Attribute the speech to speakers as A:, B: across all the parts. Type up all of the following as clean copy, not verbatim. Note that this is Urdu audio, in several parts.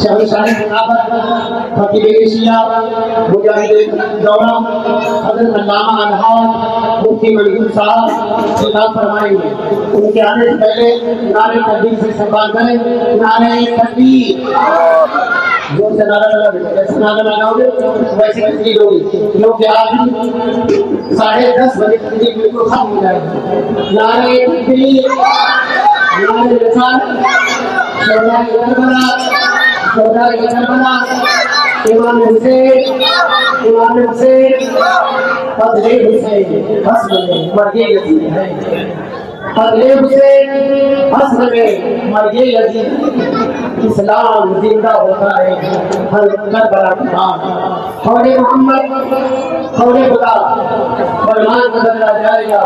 A: شہر شاہی خلافت خطیب ایشیا مجاہد دورہ حضرت علامہ انہار مفتی منظور صاحب خطاب فرمائیں گے. ان کے آنے سے پہلے نعرہ تکبیر سے استقبال کریں. نعرہ تکبیر. جو سے نعرہ لگا دیں. جیسے نعرہ لگاؤ گے ویسے تکبیر ہوگی, کیونکہ آج 10:30 بجے تکبیر بالکل ختم ہو جائے گی. نعرہ تکبیر. نعرہ رسالت. شہدائے کربلا. شہدائے کربلا. امام حسین. امام حسین. فضل حسین. حسن میں مرگے یزید ہے. فضل حسین. حسن میں مرگے یزید. اسلام زندہ ہوتا ہے ہر کربلا کے بعد. قول محمد قول خدا فرمان بدلا جائے گا,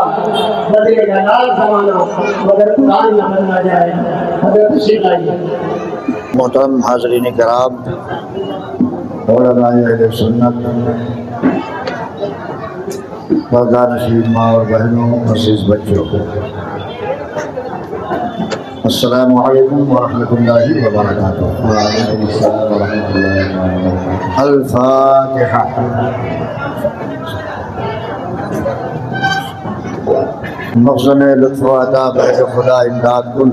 A: بدلے گا لال زمانہ مگر قرآن نہ بدلا جائے گا. حضرت تشریف لائیے.
B: محترم حاضرین کرام, علماء اہل سنت, پردہ نشین ماں اور بہنوں, عزیز بچوں, السلام علیکم ورحمۃ اللہ وبرکاتہ.
C: وعلیکم السلام ورحمۃ اللہ وبرکاتہ.
B: الفاتحہ. مخزن لطف و عطا بحر خدا امداد کن,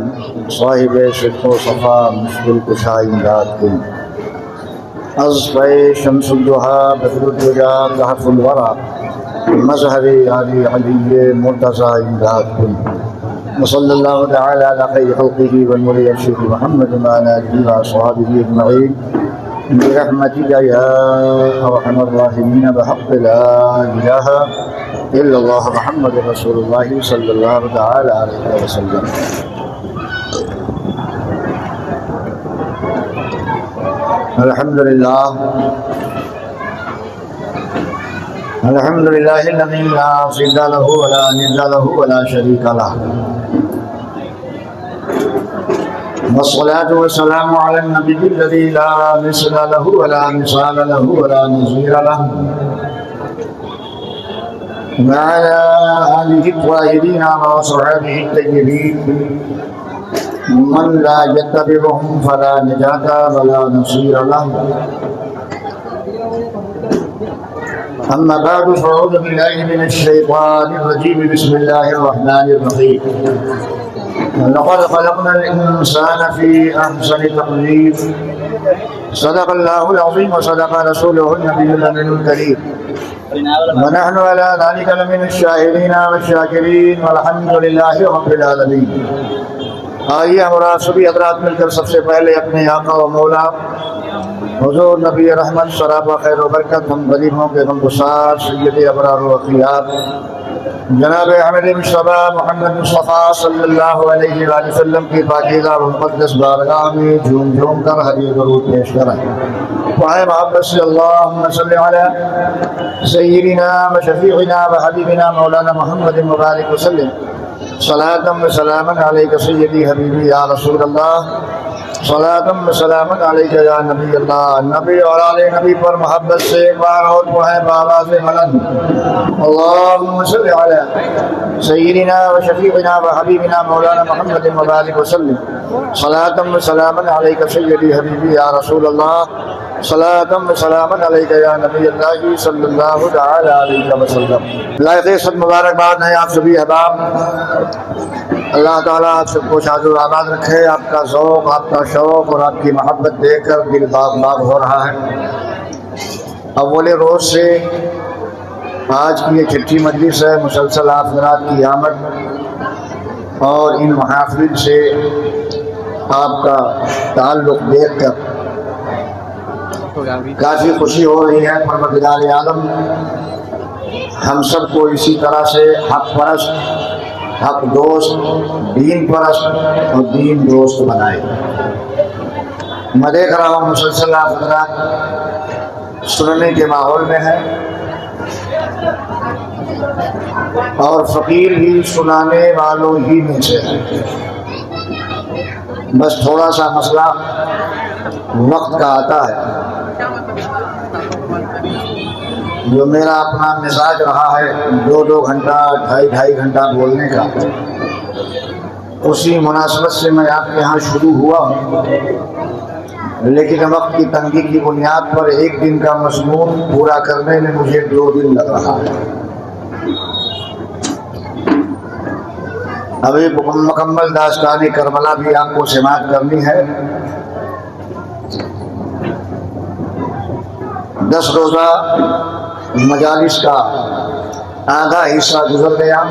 B: صاحب صدق و صفا مشکل کشا امداد کن. از پہ شمس الضحیٰ بدر الدجا کہف الورا, مظہر علی علی مرتضی امداد کن. وصلی اللہ تعالی علی خیر خلقہ والنور ارشد محمد وعلی آلہ واصحابہ اجمعین برحمتک یا ارحم الراحمین بحق لا الہ الا اللہ محمد رسول اللہ صلی اللہ تعالی علیہ وسلم. الحمدللہ الحمدللہ الذی لا ضد لہ ولا ند لہ ولا شریک لہ, والصلاة والسلام على النبي الذي لا مثل له ولا مثال له ولا نظير له, وعلى آله الطاهرين وصحبه الطيبين من لا يتبعهم فلا نجاة ولا نصير له. أما بعد فأعوذ بالله من الشيطان الرجيم. بسم الله الرحمن الرحيم. لقد خلقنا الإنسان في أحسن تقويم. صدق الله العظيم وصدق رسوله النبي الأمين الكريم. ونحن على ذلك لمن الشاهدين والشاكرين والحمد لله رب العالمين. آئیے ہمارا سبھی حضرات مل کر سب سے پہلے اپنے آقا و مولا حضور نبی رحمت سرابہ خیر و برکت ہم غریبوں کے غمگسار سید ابرار و اخیار جناب احمد مصطفیٰ محمد مصطفیٰ صلی اللہ علیہ وآلہ وسلم کی پاکیزہ و مقدس بارگاہ میں جھوم جھوم کر حدیث درود پیش کریں. وعلى محبت سے اللہم صلی علی سیدنا و شفیعنا و حبیبنا مولانا محمد مبارک وسلم. صلاة و سلاما علیک سیدی حبیبی یا رسول اللہ. صلاة و سلاما علیک یا نبی اللہ. نبی اور آل نبی پر محبت سے ایک بار اور وہ ہے بابا سے ملن. اللہم صلی علی سیدنا و شفیعنا و حبیبنا مولانا محمد مبارک وسلم. صلاة و سلاما علیک سیدی حبیبی یا رسول اللہ. صلاة و سلاما علیک یا نبی اللہ صلی اللہ تعالی علیہ وسلم. لائق صد مبارکباد ہے آپ سبھی احباب. اللہ تعالیٰ آپ سب کو شاد و آباد رکھے. آپ کا ذوق, آپ کا شوق اور آپ کی محبت دیکھ کر دل باغ باغ ہو رہا ہے. اول روز سے آج کی یہ چھٹی مجلس ہے. مسلسل حضرات کی آمد اور ان محافل سے آپ کا تعلق دیکھ کر کافی خوشی ہو رہی ہے. پروردگار عالم ہم سب کو اسی طرح سے حق پرست, حق دوست, دین پرست اور دین دوست بنائے. میں دیکھ رہا ہوں مسلسل حضرات سننے کے ماحول میں ہے اور فقیر بھی سنانے والوں ہی میں سے ہے. بس تھوڑا سا مسئلہ وقت کا آتا ہے. جو میرا اپنا مزاج رہا ہے 2 گھنٹہ 2.5 گھنٹہ بولنے کا, اسی مناسبت سے میں آپ کے یہاں شروع ہوا ہوں. لیکن وقت کی تنگی کی بنیاد پر ایک دن کا مضمون پورا کرنے میں مجھے 2 دن لگ رہا ہے۔ ابھی مکمل داستان کربلا بھی آپ کو سماعت کرنی ہے۔ 10 روزہ مجالس کا آدھا حصہ گزر گیا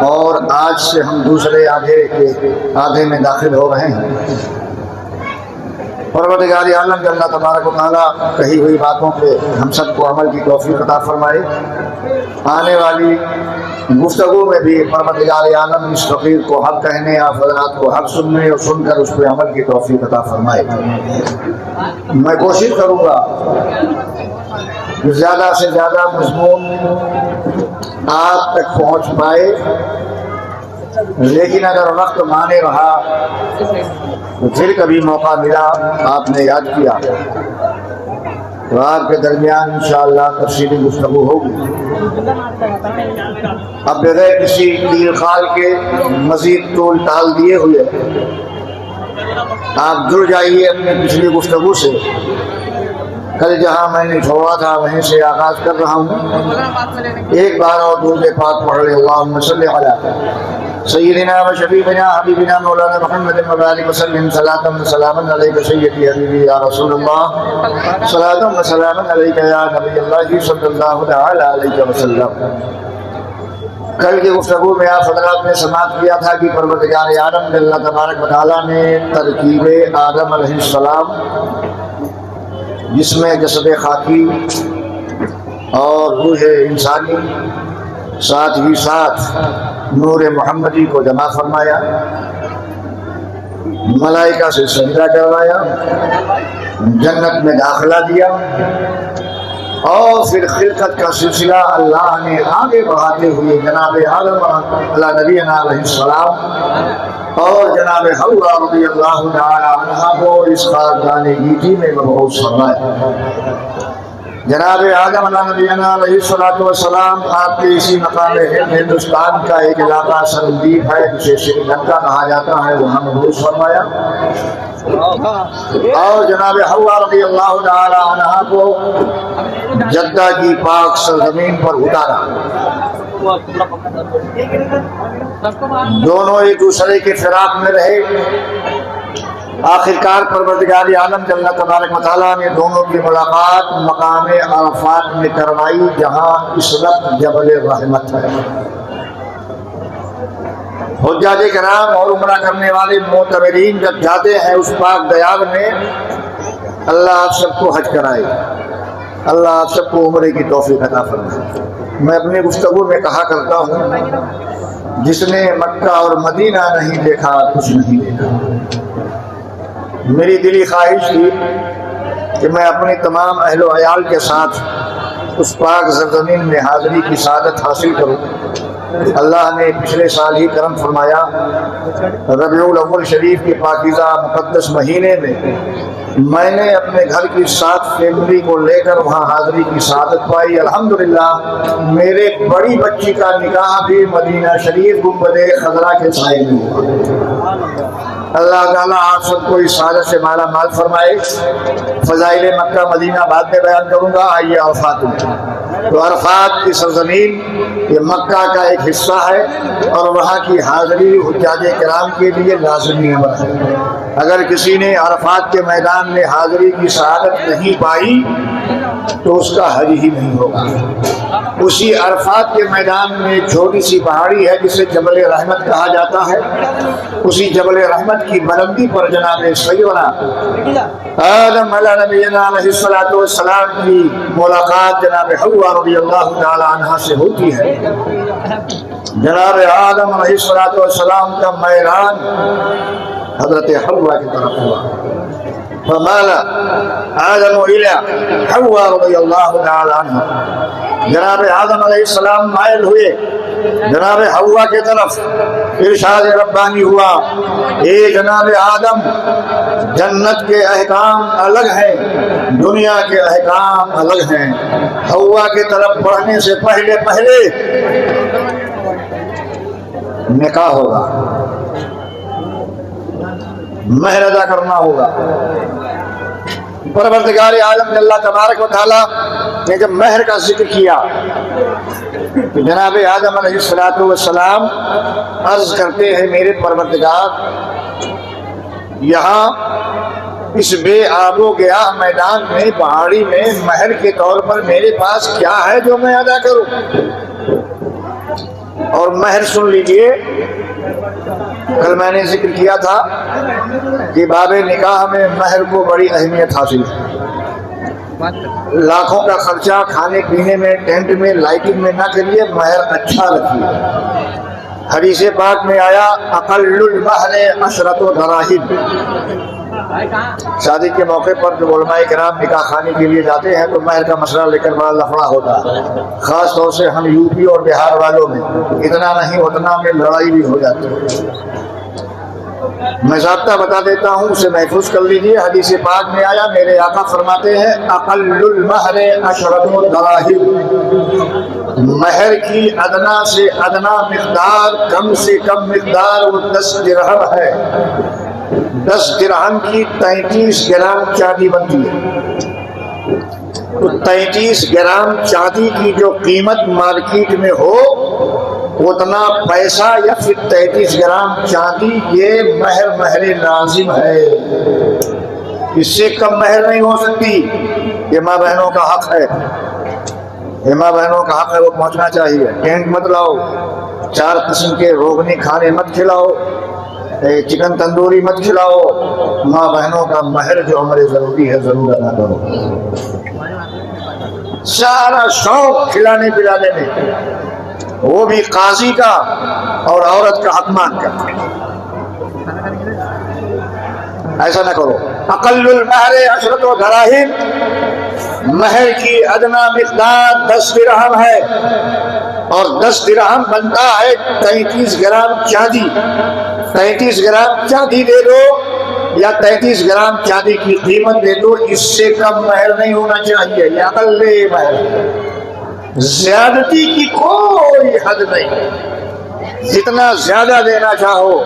B: اور آج سے ہم دوسرے آدھے میں داخل ہو رہے ہیں۔ پروردگار عالم جل تبارک و تعالیٰ کہی ہوئی باتوں پہ ہم سب کو عمل کی توفیق عطا فرمائے۔ آنے والی گفتگو میں بھی پروردگار عالم اس فقیر کو حق کہنے، آپ حضرات کو حق سننے اور سن کر اس پہ عمل کی توفیق عطا فرمائے۔ میں کوشش کروں گا کہ زیادہ سے زیادہ مضمون آپ تک پہنچ پائے، لیکن اگر وقت مانے رہا تو پھر کبھی موقع ملا آپ نے یاد کیا تو آپ کے درمیان انشاءاللہ تفصیلی گفتگو ہوگی۔ اب بغیر کسی دیر خال کے مزید طول ٹال دیے ہوئے آپ جڑ جائیے اپنی پچھلی گفتگو سے۔ کل جہاں میں نے چھوڑا تھا وہیں سے آغاز کر رہا ہوں۔ ایک بار اور درود پاک پڑھ لے، اللہم صلی علی سیدنا و شفیعنا حبیبنا مولانا محمد مبارک وسلم، صلاۃ و سلاما علیک سیدی حبیبی یا رسول اللہ، صلاۃ و سلاما علیک یا نبی اللہ صلی اللہ تعالی علیہ وسلم۔ کل کی گفتگو میں آپ حضرات نے سماعت کیا تھا کہ پروردگار عالم جل تبارک و تعالیٰ نے ترکیب آدم علیہ السلام، جس میں جسد خاکی اور روح انسانی، ساتھ ہی ساتھ نور محمدی کو جمع فرمایا، ملائکہ سے سجدہ کروایا، جنت میں داخلہ دیا، اور پھر خلقت کا سلسلہ اللہ نے آگے بڑھاتے ہوئے جناب آدم علیہ نبینا علیہ السلام اور جناب حوا رضی اللہ تعالی عنہا کو اس خاندان گیتی میں مبعوث فرمایا۔ جناب آدم علیہ نبینا علیہ السلام آپ کے اسی مقام ہندوستان کا ایک علاقہ سرندیپ ہے جسے سری لنکا کہا جاتا ہے، وہاں مبعوث فرمایا، اور جناب حوا رضی اللہ تعالی عنہا کو جدہ کی پاک سرزمین پر اتارا۔ دونوں ایک دوسرے کے فراق میں رہے، آخرکار پروردگار عالم جل تبارک و تعالیٰ نے دونوں کی ملاقات مقام عرفات میں کروائی، جہاں اس وقت جبل رحمت ہے۔ حجاج کرام اور عمرہ کرنے والے معتمرین جب جاتے ہیں اس پاک دیار میں، اللہ آپ سب کو حج کرائے، اللہ آپ سب کو عمرے کی توفیق عطا فرمائے۔ میں اپنی گفتگو میں کہا کرتا ہوں، جس نے مکہ اور مدینہ نہیں دیکھا کچھ نہیں دیکھا۔ میری دلی خواہش تھی کہ میں اپنے تمام اہل و عیال کے ساتھ اس پاک سرزمین میں حاضری کی سعادت حاصل کروں۔ اللہ نے پچھلے سال ہی کرم فرمایا، ربیع الاول شریف کے پاکیزہ مقدس مہینے میں نے اپنے گھر کی 7 فیملی کو لے کر وہاں حاضری کی سعادت پائی۔ الحمدللہ میرے بڑی بچی کا نکاح بھی مدینہ شریف گنبد خضرا کے سائے میں ہوا۔ اللہ تعالیٰ آپ سب کو اس سعادت سے مالا مال فرمائے۔ فضائل مکہ مدینہ بعد میں بیان کروں گا، آئیے عرفات میں۔ تو عرفات کی سرزمین یہ مکہ کا ایک حصہ ہے اور وہاں کی حاضری حجاج کرام کے لیے لازمی امر ہے۔ اگر کسی نے عرفات کے میدان میں حاضری کی سعادت نہیں پائی تو اس کا حج ہی نہیں ہوگا۔ اسی عرفات کے میدان میں ایک چھوٹی سی پہاڑی ہے جسے جبل رحمت کہا جاتا ہے، اسی جبل رحمت کی بلندی پر جناب سیدنا آدم علیہ نبینا علیہ السلام کی ملاقات جناب حوا رضی اللہ تعالی عنہا سے ہوتی ہے۔ جناب آدم علیہ السلام کا میلان حضرت حوا کی طرف ہوا، فمال آدم الی حوا رضی اللہ تعالی عنہ، جناب آدم علیہ السلام مائل ہوئے جناب حوا کے طرف۔ ارشاد ربانی ہوا، اے جناب آدم، جنت کے احکام الگ ہیں، دنیا کے احکام الگ ہیں۔ حوا کے طرف بڑھنے سے پہلے نکاح ہوگا، مہر ادا کرنا ہوگا۔ پروردگار عالم اللہ تبارک و تعالیٰ نے جب مہر کا ذکر کیا تو جناب آدم علیہ السلام عرض کرتے ہیں میرے پروردگار، یہاں اس بے آب و گیا میدان میں پہاڑی میں مہر کے طور پر میرے پاس کیا ہے جو میں ادا کروں؟ اور مہر سن لیجئے، کل میں نے ذکر کیا تھا کہ باب نکاح میں مہر کو بڑی اہمیت حاصل ہے۔ لاکھوں کا خرچہ کھانے پینے میں، ٹینٹ میں، لائٹنگ میں نہ کریے، مہر اچھا رکھیے۔ حدیث پاک میں آیا اقل المہر عشرۃ دراہم۔ شادی کے موقع پر جب علماء کرام نکاح خانے کے لیے جاتے ہیں تو مہر کا مسئلہ لے کر بڑا لفڑا ہوتا ہے، خاص طور سے ہم یو پی اور بہار والوں میں اتنا نہیں اتنا میں لڑائی بھی ہو جاتی ہے۔ میں ضابطہ بتا دیتا ہوں، اسے محفوظ کر لیجیے۔ حدیث پاک میں آیا میرے آقا فرماتے ہیں اقل المہر عشرۃ دراہم، مہر کی ادنا سے ادنا مقدار، کم سے کم مقدار وہ 10 درہم ہے۔ 10 درہم کی 33 گرام چاندی بنتی ہے۔ تو 33 گرام چاندی کی جو قیمت مارکیٹ میں ہو اتنا پیسہ یا پھر 33 گرام چاندی، یہ مہر لازم ہے۔ اس سے کم مہر نہیں ہو سکتی۔ یہ ماں بہنوں کا حق ہے، یہ ماں بہنوں کا حق ہے، وہ پہنچنا چاہیے۔ ٹینٹ مت لاؤ، 4 قسم کے روغنی کھانے مت کھلاؤ، چکن تندوری مت کھلاؤ۔ ماں بہنوں کا مہر جو ہمارے ضروری ہے ضرور ادا کرو۔ سارا شوق کھلانے پلانے میں، وہ بھی قاضی کا اور عورت کا حق مان کر، ایسا نہ کرو۔ اقل المہر عشرۃ دراہم، مہر کی ادنا مقدار 10 درہم ہے، اور 10 درہم بنتا ہے 33 گرام چاندی۔ 33 گرام چاندی دے دو یا 33 گرام چاندی کی قیمت دے دو، اس سے کم مہر نہیں ہونا چاہیے۔ یہ اقل مہر، زیادتی کی کوئی حد نہیں۔ جتنا زیادہ دینا چاہو،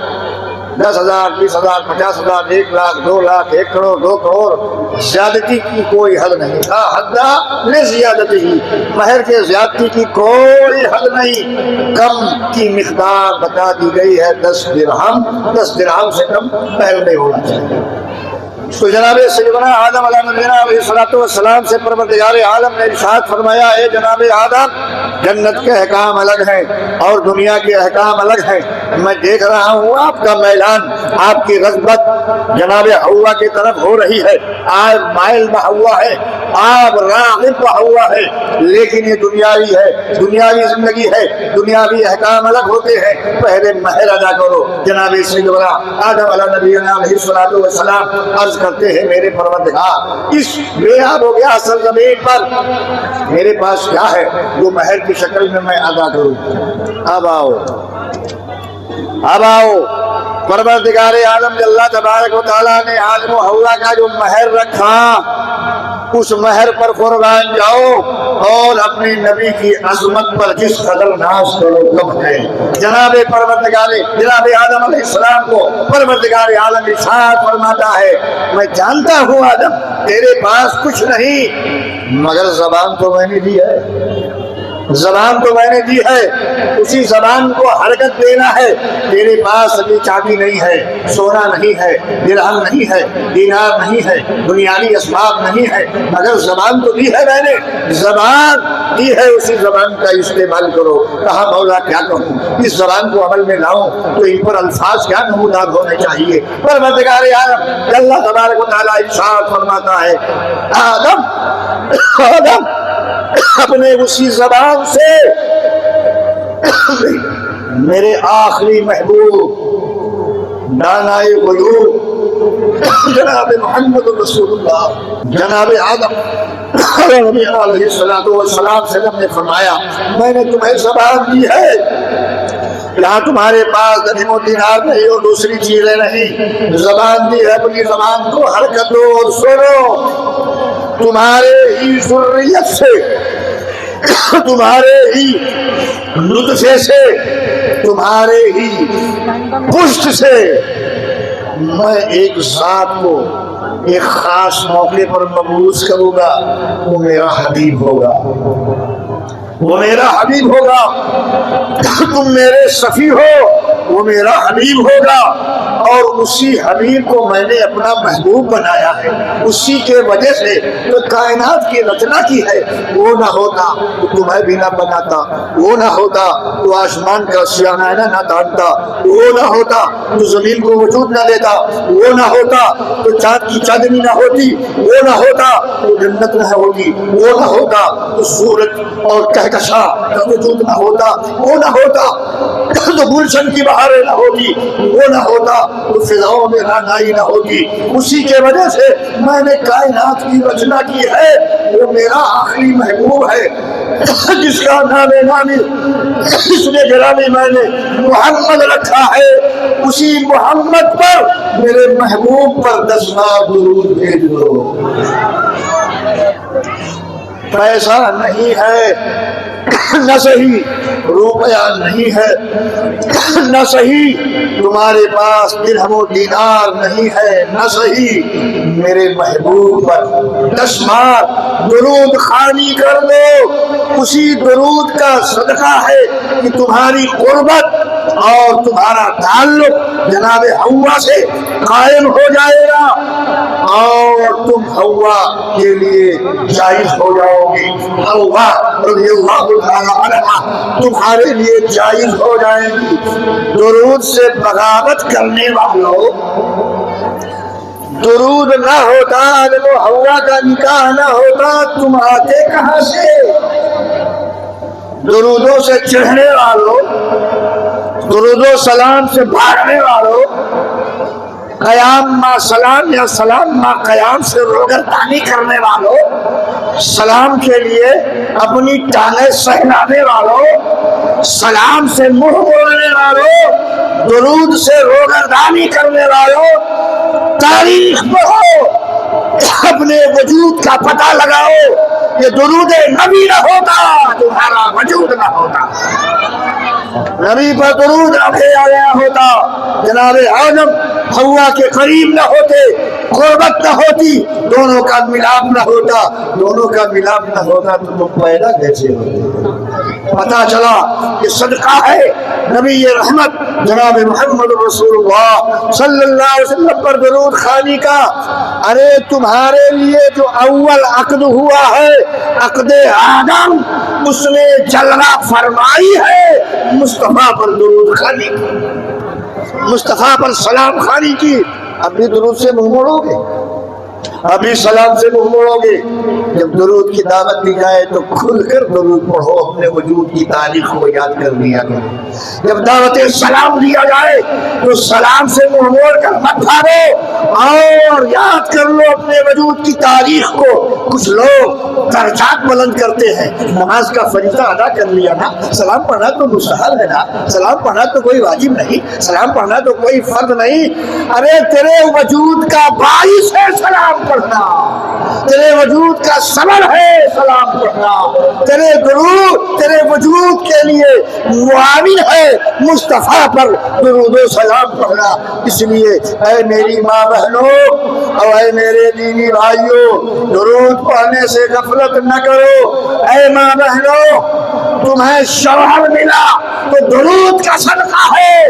B: 10,000، 20,000، 50,000، 1 لاکھ، 2 لاکھ، 1 کروڑ، 2 کروڑ، زیادتی کی کوئی حد نہیں۔ حد لزیادتی، مہر کے زیادتی کی کوئی حد نہیں۔ کم کی مقدار بتا دی گئی ہے 10 درہم۔ 10 درہم سے کم مہر نہیں ہونا چاہیے۔ تو جناب سیدنا آدم علیہ السلام سے پروردگار عالم نے ارشاد فرمایا، اے جناب آدم، جنت کے احکام الگ ہیں اور دنیا کے احکام الگ ہیں۔ میں دیکھ رہا ہوں آپ کا میلان، آپ کی رغبت جناب حوا کی طرف ہو رہی ہے، آپ مائل بہوا ہے، آپ راغب بہوا ہے، لیکن یہ دنیاوی ہے، دنیاوی زندگی ہے، دنیاوی احکام الگ ہوتے ہیں۔ پہلے مہر ادا کرو۔ جناب سیدنا آدم علیہ السلام عرض کرتے ہیں میرے پروردگار، اس بے آب ہو گیا سرزمین پر میرے پاس کیا ہے جو مہر کی شکل میں ادا کروں؟ اب آؤ، اب آؤ۔ پروردگار عالم اللہ تبارک و تعالیٰ نے آدم و حوا کا جو مہر رکھا، اس مہر پر قربان جاؤ اور اپنے نبی کی عظمت پر جس قدر ناز کرو کم ہے۔ جناب جناب آدم علیہ السلام کو پروردگار عالم ارشاد فرماتا ہے، میں جانتا ہوں آدم تیرے پاس کچھ نہیں، مگر زبان تو میں نے دی ہے، زبان تو میں نے دی ہے، اسی زبان کو حرکت دینا ہے۔ تیرے پاس ابھی چاندی نہیں ہے، سونا نہیں ہے، درہم نہیں ہے، دینار نہیں ہے، بنیادی اسباب نہیں ہے، مگر زبان تو دی ہے میں نے، زبان دی ہے، اسی زبان کا استعمال کرو۔ کہا مولا کیا کہوں، اس زبان کو عمل میں لاؤں تو ان پر الفاظ کیا نمودار ہونے چاہیے؟ پروردگار عالم اللہ تبارک و تعالیٰ ارشاد فرماتا ہے، آدم آدم اپنے اسی زبان سے میرے آخری محبوب دانائے غیوب جناب محمد رسول اللہ جناب آدم علیہ السلام سے جب نے فرمایا، میں نے تمہیں زبان دی ہے، یہاں تمہارے پاس درہم و دینار نہیں اور دوسری چیزیں نہیں، زبان دی ہے، اپنی زبان کو حرکت دو اور سنو۔ تمہارے ہی ذریت سے، تمہارے ہی نطفے سے، تمہارے ہی پشت سے میں ایک ذات کو ایک خاص موقع پر مبعوث کروں گا، وہ میرا حبیب ہوگا، وہ میرا حبیب ہوگا۔ تم میرے صفی ہو، وہ میرا حبیب ہوگا، اور اسی حبیب کو میں نے اپنا محبوب بنایا ہے۔ اسی کے وجہ سے تو کائنات کی رچنا کی ہے۔ وہ نہ ہوتا تو تمہیں بھی نہ بناتا، وہ نہ ہوتا تو آسمان کا سیانہ نہ تانتا، وہ نہ ہوتا تو زمین کو وجود نہ دیتا، وہ نہ ہوتا تو چاند کی چاندنی نہ ہوتی، وہ نہ ہوتا تو جنت نہ ہوتی، وہ نہ ہوتا تو سورج اور کہکشاں کا وجود نہ ہوتا، وہ نہ ہوتا تو گلشن کی بہاریں نہ ہوتی، وہ نہ ہوتا تو فضاؤں میں رہنائی نہ ہوتی۔ اسی کے وجہ سے میں نے کائنات کی رچنا کی ہے۔ وہ میرا آخری محبوب ہے جس کا نام نامی اس نے گرامی میں نے محمد رکھا ہے۔ اسی محمد پر میرے محبوب پر 10 بار درود بھیج دو۔ پیسہ نہیں ہے نہ صحیح روپیہ نہیں ہے نہ صحیح تمہارے پاس درہم و دینار نہیں ہے نہ صحیح، میرے محبوب پر 10 بار درود خوانی کر دو۔ اسی درود کا صدقہ ہے کہ تمہاری قربت اور تمہارا تعلق جناب حوا سے قائم ہو جائے گا، اور تم حوا کے لیے جائز ہو جاؤ گی۔ حوا رضی اللہ تعالی عنہا تمہارے لیے جائز ہو جائیں گی۔ درود سے بغاوت کرنے والوں، درود نہ ہوتا اگر وہ حوا کا نکاح نہ ہوتا تم آتے کہاں سے؟ درودوں سے چڑھنے والوں، درود و سلام سے بھاگنے والوں، قیام ما سلام یا سلام ما قیام سے روگردانی کرنے والوں، سلام کے لیے اپنی ٹانگیں سہلانے والوں، سلام سے منہ موڑنے والوں، درود سے روگردانی کرنے والوں، تاریخ پڑھو، اپنے وجود کا پتہ لگاؤ۔ یہ درود نبی نہ ہوتا تمہارا وجود نہ ہوتا، نبی پر درود نہ بھیجا گیا ہوتا، جناب آدم حوا کے قریب نہ ہوتے، قربت نہ ہوتی، دونوں کا ملاپ نہ ہوتا، دونوں کا ملاپ نہ ہوتا تو تم پیدا کیسے ہوتے؟ پتا چلا کہ صدقہ ہے نبی رحمت جناب محمد رسول اللہ صلی اللہ علیہ وسلم پر درود خوانی کا۔ ارے تمہارے لیے جو اول عقد ہوا ہے عقد آدم، اس نے جلوہ فرمائی ہے مصطفیٰ پر درود خوانی کی، مصطفیٰ پر سلام خوانی کی۔ اب بھی درود سے منہ موڑو گے؟ ابھی سلام سے منہ موڑو گے؟ جب درود کی دعوت دی جائے تو کھل کر درود پڑھو، اپنے وجود کی تاریخ کو یاد کر لیا کرو۔ جب دعوت سلام دیا جائے تو سلام سے منہ موڑ کر مت بھاگو، اور یاد کر لو اپنے وجود کی تاریخ کو۔ کچھ لوگ درجات بلند کرتے ہیں، نماز کا فریضہ ادا کر لیا نا، سلام پڑھنا تو مستحب ہے نا، سلام پڑھنا تو کوئی واجب نہیں، سلام پڑھنا تو کوئی فرض نہیں۔ ارے تیرے وجود کا باعث ہے سلام پڑھنا، تیرے وجود کا سبب ہے سلام پڑھنا، تیرے درود تیرے وجود کے لیے معاون ہے مصطفیٰ پر درود و سلام پڑھنا۔ اس لیے اے میری ماں بہنوں اور اے میرے دینی بھائیوں، درود پڑھنے سے غفلت نہ کرو۔ اے ماں بہنوں، تمہیں شوہر ملا تو درود کا صدقہ ہے،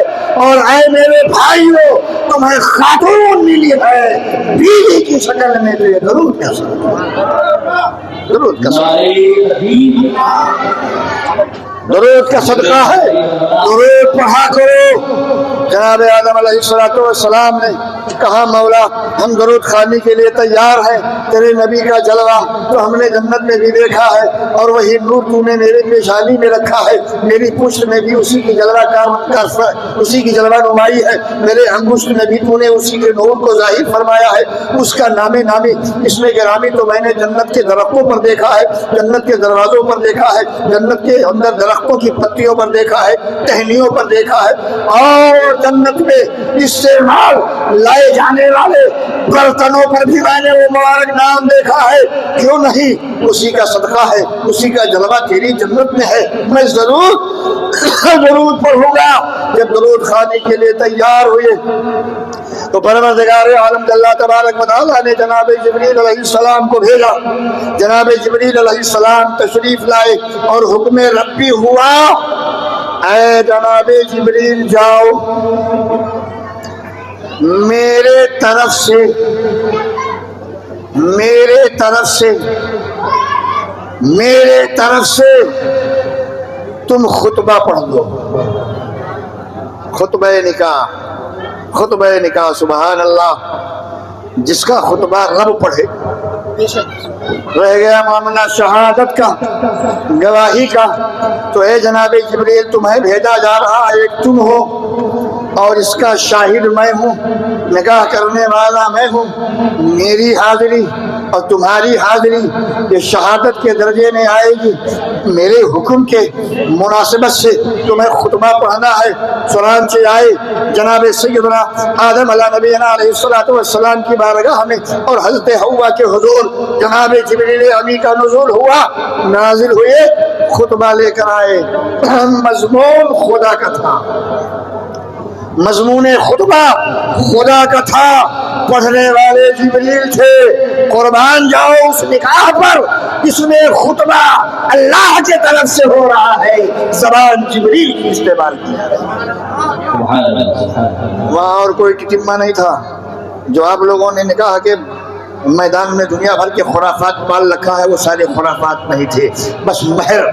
B: اور اے میرے بھائیوں تمہیں خاتون ملی ہے بیوی کی شکل میں تو یہ درود کا صدقہ ہے، درود کا صدقہ، درود کا صدقہ ہے۔ درود پڑھا کرو۔ جناب آدم علیہ السلام نے کہا مولا ہم درود خوانی کے لیے تیار ہیں، تیرے نبی کا جلوہ تو ہم نے جنت میں بھی دیکھا ہے، اور وہی نور تو نے میرے پیشانی میں رکھا ہے، میری پشت میں بھی اسی کی جلوہ اسی کی جلوہ نمائی ہے، میرے انگشت میں بھی تو نے اسی کے نور کو ظاہر فرمایا ہے، اس کا نام نامی اسم گرامی تو میں نے جنت کے درختوں پر دیکھا ہے، جنت کے دروازوں پر دیکھا ہے، جنت کے اندر درختوں کی پتیوں پر دیکھا ہے، ٹہنیوں پر دیکھا ہے، اور جنت میں استعمال لائے جانے والے برتنوں پر بھی میں نے وہ مبارک نام دیکھا ہے۔ کیوں نہیں؟ اسی کا صدقہ ہے، اسی کا جلوہ تیری جنت میں ہے۔ میں ضرور درود پڑھوں گا۔ جب درود خوانی کے لیے تیار ہوئے تو پروردگار عالم اللہ تبارک و تعالیٰ نے جناب جبریل علیہ السلام کو بھیجا. جناب جبریل علیہ السلام تشریف لائے اور حکم ربی ہوا اے جناب جبریل جاؤ میرے طرف سے تم خطبہ پڑھ دو. خطبہ نکاح سبحان اللہ. جس کا خطبہ رب پڑھے رہ گیا معاملہ شہادت کا, گواہی کا. تو اے جناب جبریل تمہیں بھیجا جا رہا ایک تم ہو اور اس کا شاہد میں ہوں, نکاح کرنے والا میں ہوں. میری حاضری اور تمہاری حاضری یہ شہادت کے درجے میں آئے گی. میرے حکم کے مناسبت سے تمہیں خطبہ پڑھنا ہے. چنانچہ آئے جناب سیدنا آدم علیہ نبینا علیہ الصلوۃ والسلام کی بارگاہ میں اور حضرت حوا کے حضور جناب جبریل امین کا نزول ہوا, نازل ہوئے, خطبہ لے کر آئے. مضمون خدا کا تھا, مضمون خطبہ خدا کا تھا. پڑھنے والے جبریل تھے. قربان جاؤ اس نکاح پر جس میں خطبہ اللہ کی طرف سے ہو رہا ہے, زبان جبریل کی استعمال کی ہے. وہاں اور کوئی ٹٹمہ نہیں تھا. جو آپ لوگوں نے نکاح کے میدان میں دنیا بھر کے خرافات پال رکھا ہے وہ سارے خرافات نہیں تھے. بس مہر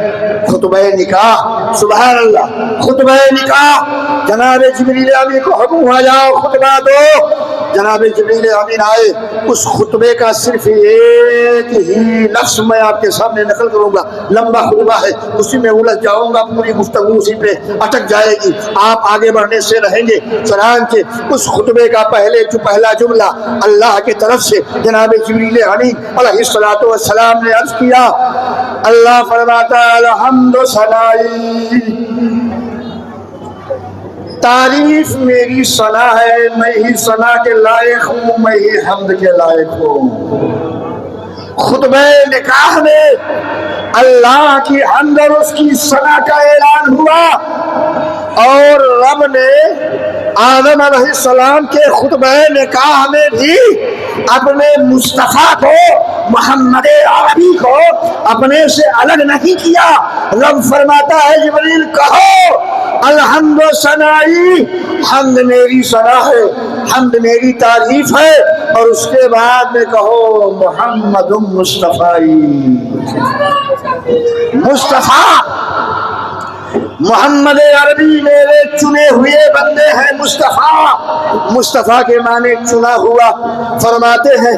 B: خطبہ نکاح سبحان اللہ. خطبہ نکاح جناب جبریل امین کو حکم ہوا جاؤ خطبہ دو. جناب جبریل امین آئے. اس خطبے کا صرف ایک ہی لفظ میں آپ کے سامنے نقل کروں گا. لمبا خطبہ ہے, اسی میں الجھ جاؤں گا, پوری گفتگو اسی پہ اٹک جائے گی, آپ آگے بڑھنے سے رہیں گے. چنانچہ اس خطبے کا پہلا جملہ اللہ کی طرف سے جناب جبریل امین علیہ الصلوۃ والسلام نے عرض کیا. اللہ فرماتا الحمد ثنائی, تعریف میری ثنا ہے, میں ہی ثنا کے لائق ہوں, میں ہی حمد کے لائق ہوں. خطبہ نکاح میں اللہ کی حمد اور اس کی ثنا کا اعلان ہوا اور رب نے آدم علیہ السلام کے خطبہ نکاح میں بھی اپنے مصطفیٰ کو محمد عربی کو اپنے سے الگ نہیں کیا. رب فرماتا ہے جبریل کہو الحمد ثنائی, حمد میری ثنا ہے, حمد میری تعریف ہے, اور اس کے بعد میں کہو محمد مصطفی. مصطفیٰ محمد عربی میرے چنے ہوئے بندے ہیں. مصطفیٰ کے معنی چنا ہوا. فرماتے ہیں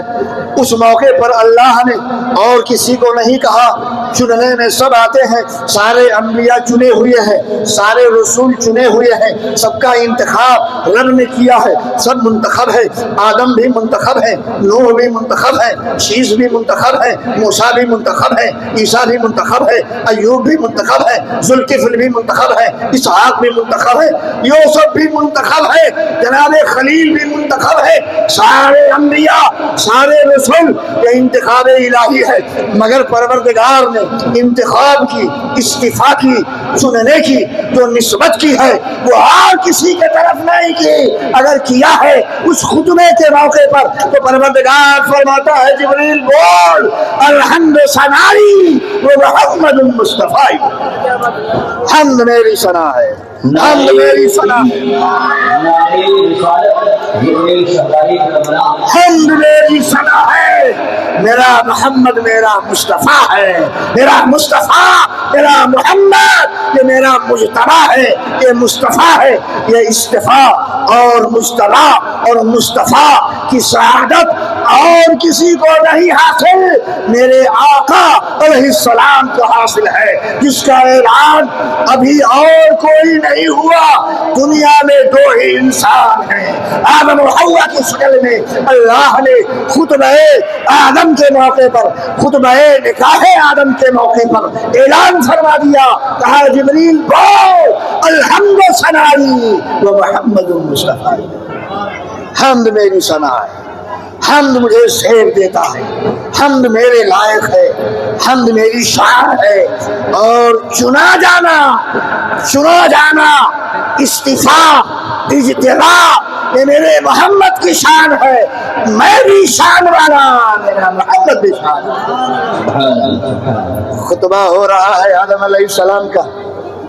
B: اس موقع پر اللہ نے اور کسی کو نہیں کہا, چننے میں سب آتے ہیں. سارے انبیاء چنے ہوئے ہیں, سارے رسول چنے ہوئے ہیں, سب کا انتخاب رب نے کیا ہے. سب منتخب ہے. آدم بھی منتخب ہے, نوح بھی منتخب ہے, شیس بھی منتخب ہے, موسیٰ بھی منتخب ہے, عیسیٰ بھی منتخب ہے, ایوب بھی منتخب ہے, ذوالکفل بھی منتخب ہے, اسحاق بھی منتخب ہے, یوسف بھی منتخب ہے, جناب خلیل بھی منتخب ہے. سارے انبیاء سارے رسول یہ انتخاب الہی ہے. مگر پروردگار نے انتخاب کی, استفا کی, چننے کی جو نسبت کی ہے وہ اور کسی کے طرف نہیں کی. اگر کیا ہے اس خطبے کے موقع پر تو پروردگار فرماتا ہے جبریل بول الحمد ثنائی و محمد مصطفی. حمد میری ثنا ہے, حمد میری ثنا ہے, حمد میری ثنا ہے. میرا محمد میرا مصطفیٰ ہے, میرا مصطفیٰ میرا محمد یہ میرا مجتبیٰ ہے, یہ مصطفیٰ ہے. یہ استفا اور مجتبیٰ اور مصطفیٰ کی سعادت اور کسی کو نہیں حاصل, میرے آقا علیہ السلام کو حاصل ہے, جس کا اعلان ابھی اور کوئی نہیں ہوا. دنیا میں دو ہی انسان ہیں, آدم و حوا کی شکل میں. اللہ نے خطبہ آدم کے موقع پر, خطبہ نکاح آدم کے موقع پر اعلان فرما دیا, کہا جبریل بول الحمد ثنائی و محمد مصطفی. حمد میری ثنا ہے, حمد مجھے زیب دیتا ہے, حمد میرے لائق ہے, حمد میری شان ہے. اور چنا جانا استفا اجتباء یہ میرے محمد کی شان ہے، میں بھی شان والا، میرا محمد بھی شان ہے۔ خطبہ ہو رہا ہے آدم علیہ السلام کا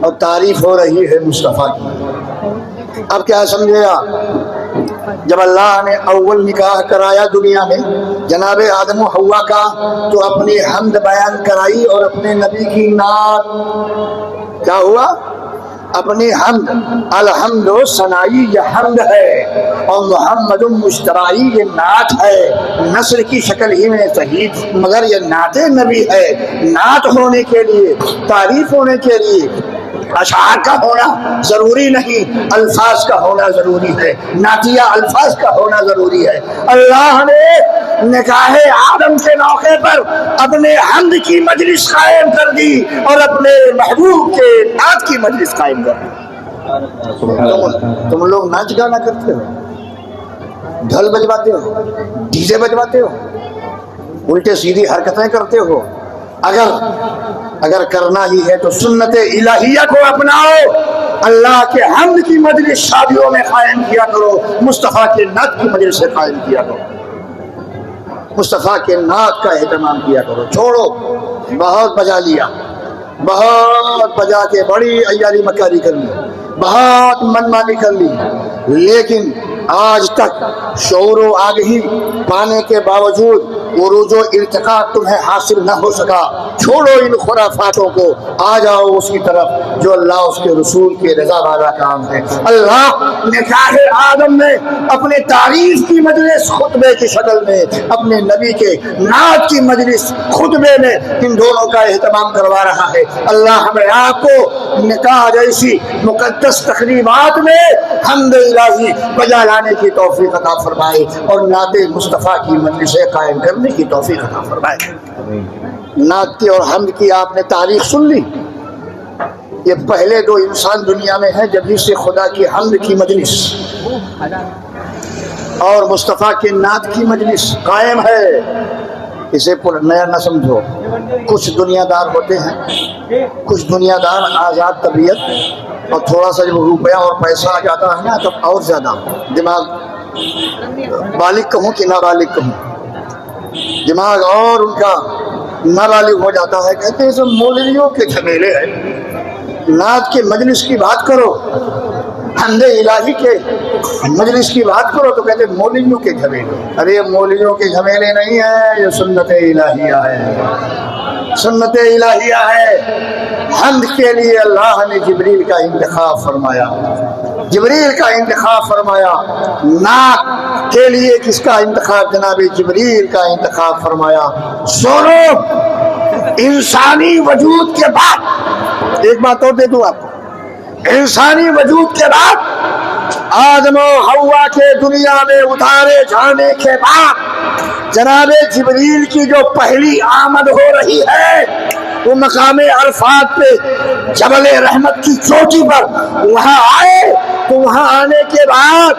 B: اور تعریف ہو رہی ہے مصطفیٰ کی۔ اب کیا سمجھے آپ؟ جب اللہ نے اول نکاح کرایا دنیا میں جناب آدم و حوا کا تو اپنی حمد بیان کرائی اور اپنے نبی کی نعت، کیا ہوا؟ اپنی حمد، الحمد و ثنائی یہ حمد ہے اور محمد مشترائی یہ نعت ہے، نثر کی شکل ہی میں صحیح مگر یہ نعت نبی ہے۔ نعت ہونے کے لیے، تعریف ہونے کے لیے اشعار کا ہونا ضروری نہیں، الفاظ کا ہونا ضروری ہے، نعتیہ الفاظ کا ہونا ضروری ہے۔ اللہ نے نکاح آدم کے موقع پر اپنے حمد کی مجلس قائم کر دی اور اپنے محبوب کے نعت کی مجلس قائم کر دی۔ تم لوگ ناچ گانا کرتے ہو، ڈھول بجواتے ہو، ڈی جے بجواتے ہو، الٹے سیدھی حرکتیں کرتے ہو، اگر کرنا ہی ہے تو سنت الہیہ کو اپناؤ، اللہ کے حمد کی مجلس شادیوں میں قائم کیا کرو، مصطفیٰ کے نعت کی مجلس سے قائم کیا کرو، مصطفیٰ کے نعت کا اہتمام کیا کرو۔ چھوڑو، بہت بجا لیا، بہت بجا کے بڑی عیاری مکاری کر لی، بہت منمانی کر لی، لیکن آج تک شعور و آگہی پانے کے باوجود عروج و ارتقاء تمہیں حاصل نہ ہو سکا۔ چھوڑو ان خرافاتوں کو، آ جاؤ اس کی طرف جو اللہ اس کے رسول کی رضا والا کام ہے۔ اللہ نکاح آدم میں اپنے تعریف کی مجلس خطبے کی شکل میں، اپنے نبی کے نعت کی مجلس خطبے میں ان دونوں کا اہتمام کروا رہا ہے۔ اللہ ہمیں آپ کو نکاح جیسی مقدس تقریبات میں حمد الہی بجا لانے کی توفیق عطا فرمائے اور نعت مصطفیٰ کی مجلسیں قائم کرنے کی توفیق عطا فرمائے۔ نعت کی اور حمد کی آپ نے تاریخ سن لی، یہ پہلے دو انسان دنیا میں ہیں جب سے خدا کی حمد کی مجلس اور مصطفیٰ کے نعت کی مجلس قائم ہے۔ اسے نیا نہ سمجھو، کچھ دنیا دار ہوتے ہیں، کچھ دنیا دار آزاد طبیعت، اور تھوڑا سا جب روپیہ اور پیسہ آ جاتا ہے نا تب اور زیادہ دماغ، بالغ کہوں کہ نابالغ کہوں، دماغ اور ان کا نابالغ ہو جاتا ہے۔ کہتے ہیں سب مولویوں کے جھمیلے ہیں، نعت کے مجلس کی بات کرو، حمد الہی کے مجلس کی بات کرو تو کہتے ہیں مولویوں کے جھمیلے۔ ارے مولویوں کے جھمیلے نہیں ہیں، یہ سنت الہیہ ہے، سنت الہیہ ہے۔ حمد کے لیے اللہ نے جبریل کا انتخاب فرمایا، جبریل کا انتخاب فرمایا۔ نعت کے لیے کس کا انتخاب؟ جناب جبریل کا انتخاب فرمایا۔ سنو، انسانی وجود کے بعد ایک بات اور دے دوں آپ کو، انسانی وجود کے بعد آدم و حوا کے دنیا میں اتارے جانے کے بعد جناب جبریل کی جو پہلی آمد ہو رہی ہے وہ مقام عرفات پہ جبل رحمت کی چوٹی پر وہاں آئے، تو وہاں آنے کے بعد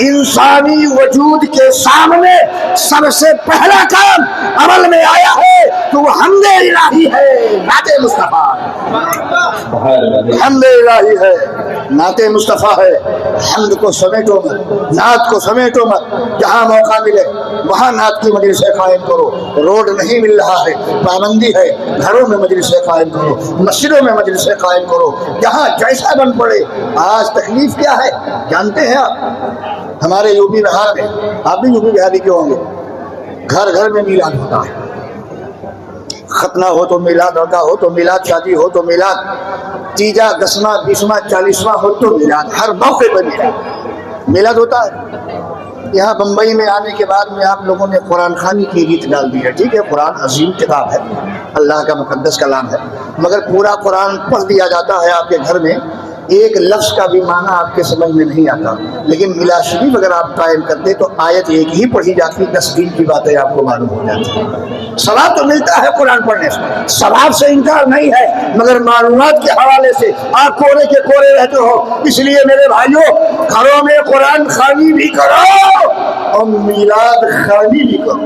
B: انسانی وجود کے سامنے سب سے پہلا کام عمل میں آیا ہے تو وہ حمد الہی ہے، نعت مصطفیٰ، حمد الہی ہے، نعت مصطفیٰ ہے۔ حمد کو سمیٹو مت، نعت کو سمیٹو مت، جہاں موقع ملے وہاں نعت کی مجلسیں قائم کرو۔ روڈ نہیں مل رہا ہے، پابندی ہے، گھروں میں مجلسیں قائم کرو، مسجدوں میں مجلسیں قائم کرو، جہاں جیسا بن پڑے۔ آج تکلیف کیا ہے جانتے ہیں آپ؟ ہمارے یو پی بہار میں، آپ بھی یو پی بہاری کے ہوں گے، گھر گھر میں میلاد ہوتا ہے، ختنہ ہو تو میلاد، عقیقہ ہو تو میلاد، شادی ہو تو میلاد، تیجا، دسواں، 20واں، 40واں ہو تو میلاد، ہر موقع پر میلاد ہوتا ہے۔ یہاں بمبئی میں آنے کے بعد میں آپ لوگوں نے قرآن خوانی کی ریت ڈال دی ہے، ٹھیک ہے، قرآن عظیم کتاب ہے، اللہ کا مقدس کلام ہے، مگر پورا قرآن پڑھ دیا جاتا ہے آپ کے گھر میں، ایک لفظ کا بھی معنی آپ کے سمجھ میں نہیں آتا، لیکن میلاد شریف اگر آپ قائم کرتے تو آیت ایک ہی پڑھی جاتی، 10 دن کی باتیں آپ کو معلوم ہو جاتی۔ ثواب تو ملتا ہے قرآن پڑھنے سے، ثواب سے انکار نہیں ہے، مگر معلومات کے حوالے سے آپ کوڑے کے کوڑے رہتے ہو۔ اس لیے میرے بھائیوں، گھروں میں قرآن خوانی بھی کرو اور میلاد خوانی بھی کرو،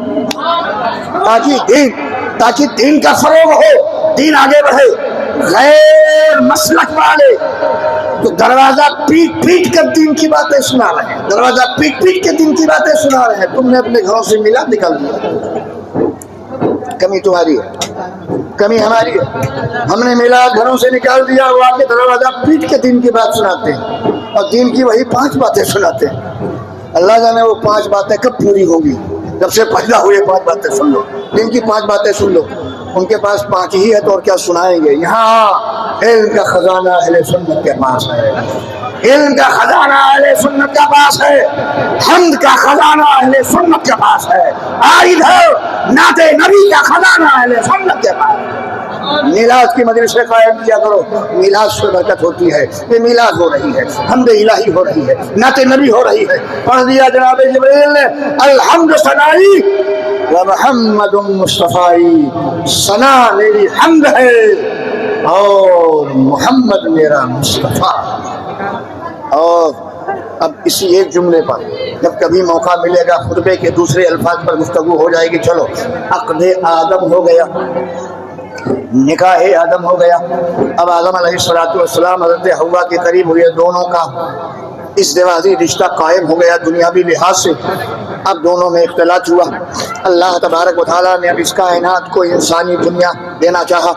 B: تاکہ دین کا فروغ ہو، دین آگے بڑھے۔ غیر مسلک والے تو دروازہ پیٹ پیٹ کر دین کی باتیں سنا رہے ہیں، دروازہ پیٹ پیٹ کے دین کی باتیں سنا رہے ہیں، تم نے اپنے گھروں سے میلاد نکال دیا۔ کمی تمہاری ہے، کمی ہماری ہے، ہم نے میلاد گھروں سے نکال دیا، وہ آ کے دروازہ پیٹ کے دین کی بات سناتے ہیں اور دین کی وہی 5 باتیں سناتے ہیں۔ اللہ جانے وہ 5 باتیں کب پوری ہوں گی، جب سے پیدا ہوئے 5 باتیں سن لو، دین کی 5 باتیں سن لو، ان کے پاس 5 ہی ہے تو اور کیا سنائیں گے۔ یہاں علم کا خزانہ اہل سنت کے پاس ہے، علم کا خزانہ اہل سنت کے پاس ہے، حمد کا خزانہ اہل سنت کے پاس ہے، آئید ہے نعت نبی کا خزانہ اہل سنت کے پاس ہے۔ میلاد کی مجلسیں قائم کیا کرو، میلاد سے برکت ہوتی ہے، یہ میلاد ہو رہی ہے، حمد الہی ہو رہی ہے، نعت نبی ہو رہی ہے۔ پڑھ دیا جناب جبریل نے الحمد ثنائی و محمد مصطفی، ثنا میری حمد ہے اور محمد میرا مصطفیٰ۔ اور اب اسی ایک جملے پر جب کبھی موقع ملے گا خطبے کے دوسرے الفاظ پر گفتگو ہو جائے گی۔ چلو، عقد آدم ہو گیا، نکاح آدم ہو گیا، اب آدم علیہ السلام حضرت حوا کے قریب ہوئے، دونوں کا ازدواجی رشتہ قائم ہو گیا دنیاوی لحاظ سے۔ اب دونوں میں اختلاط ہوا، اللہ تبارک و تعالیٰ نے اب اس کائنات کو انسانی دنیا دینا چاہا،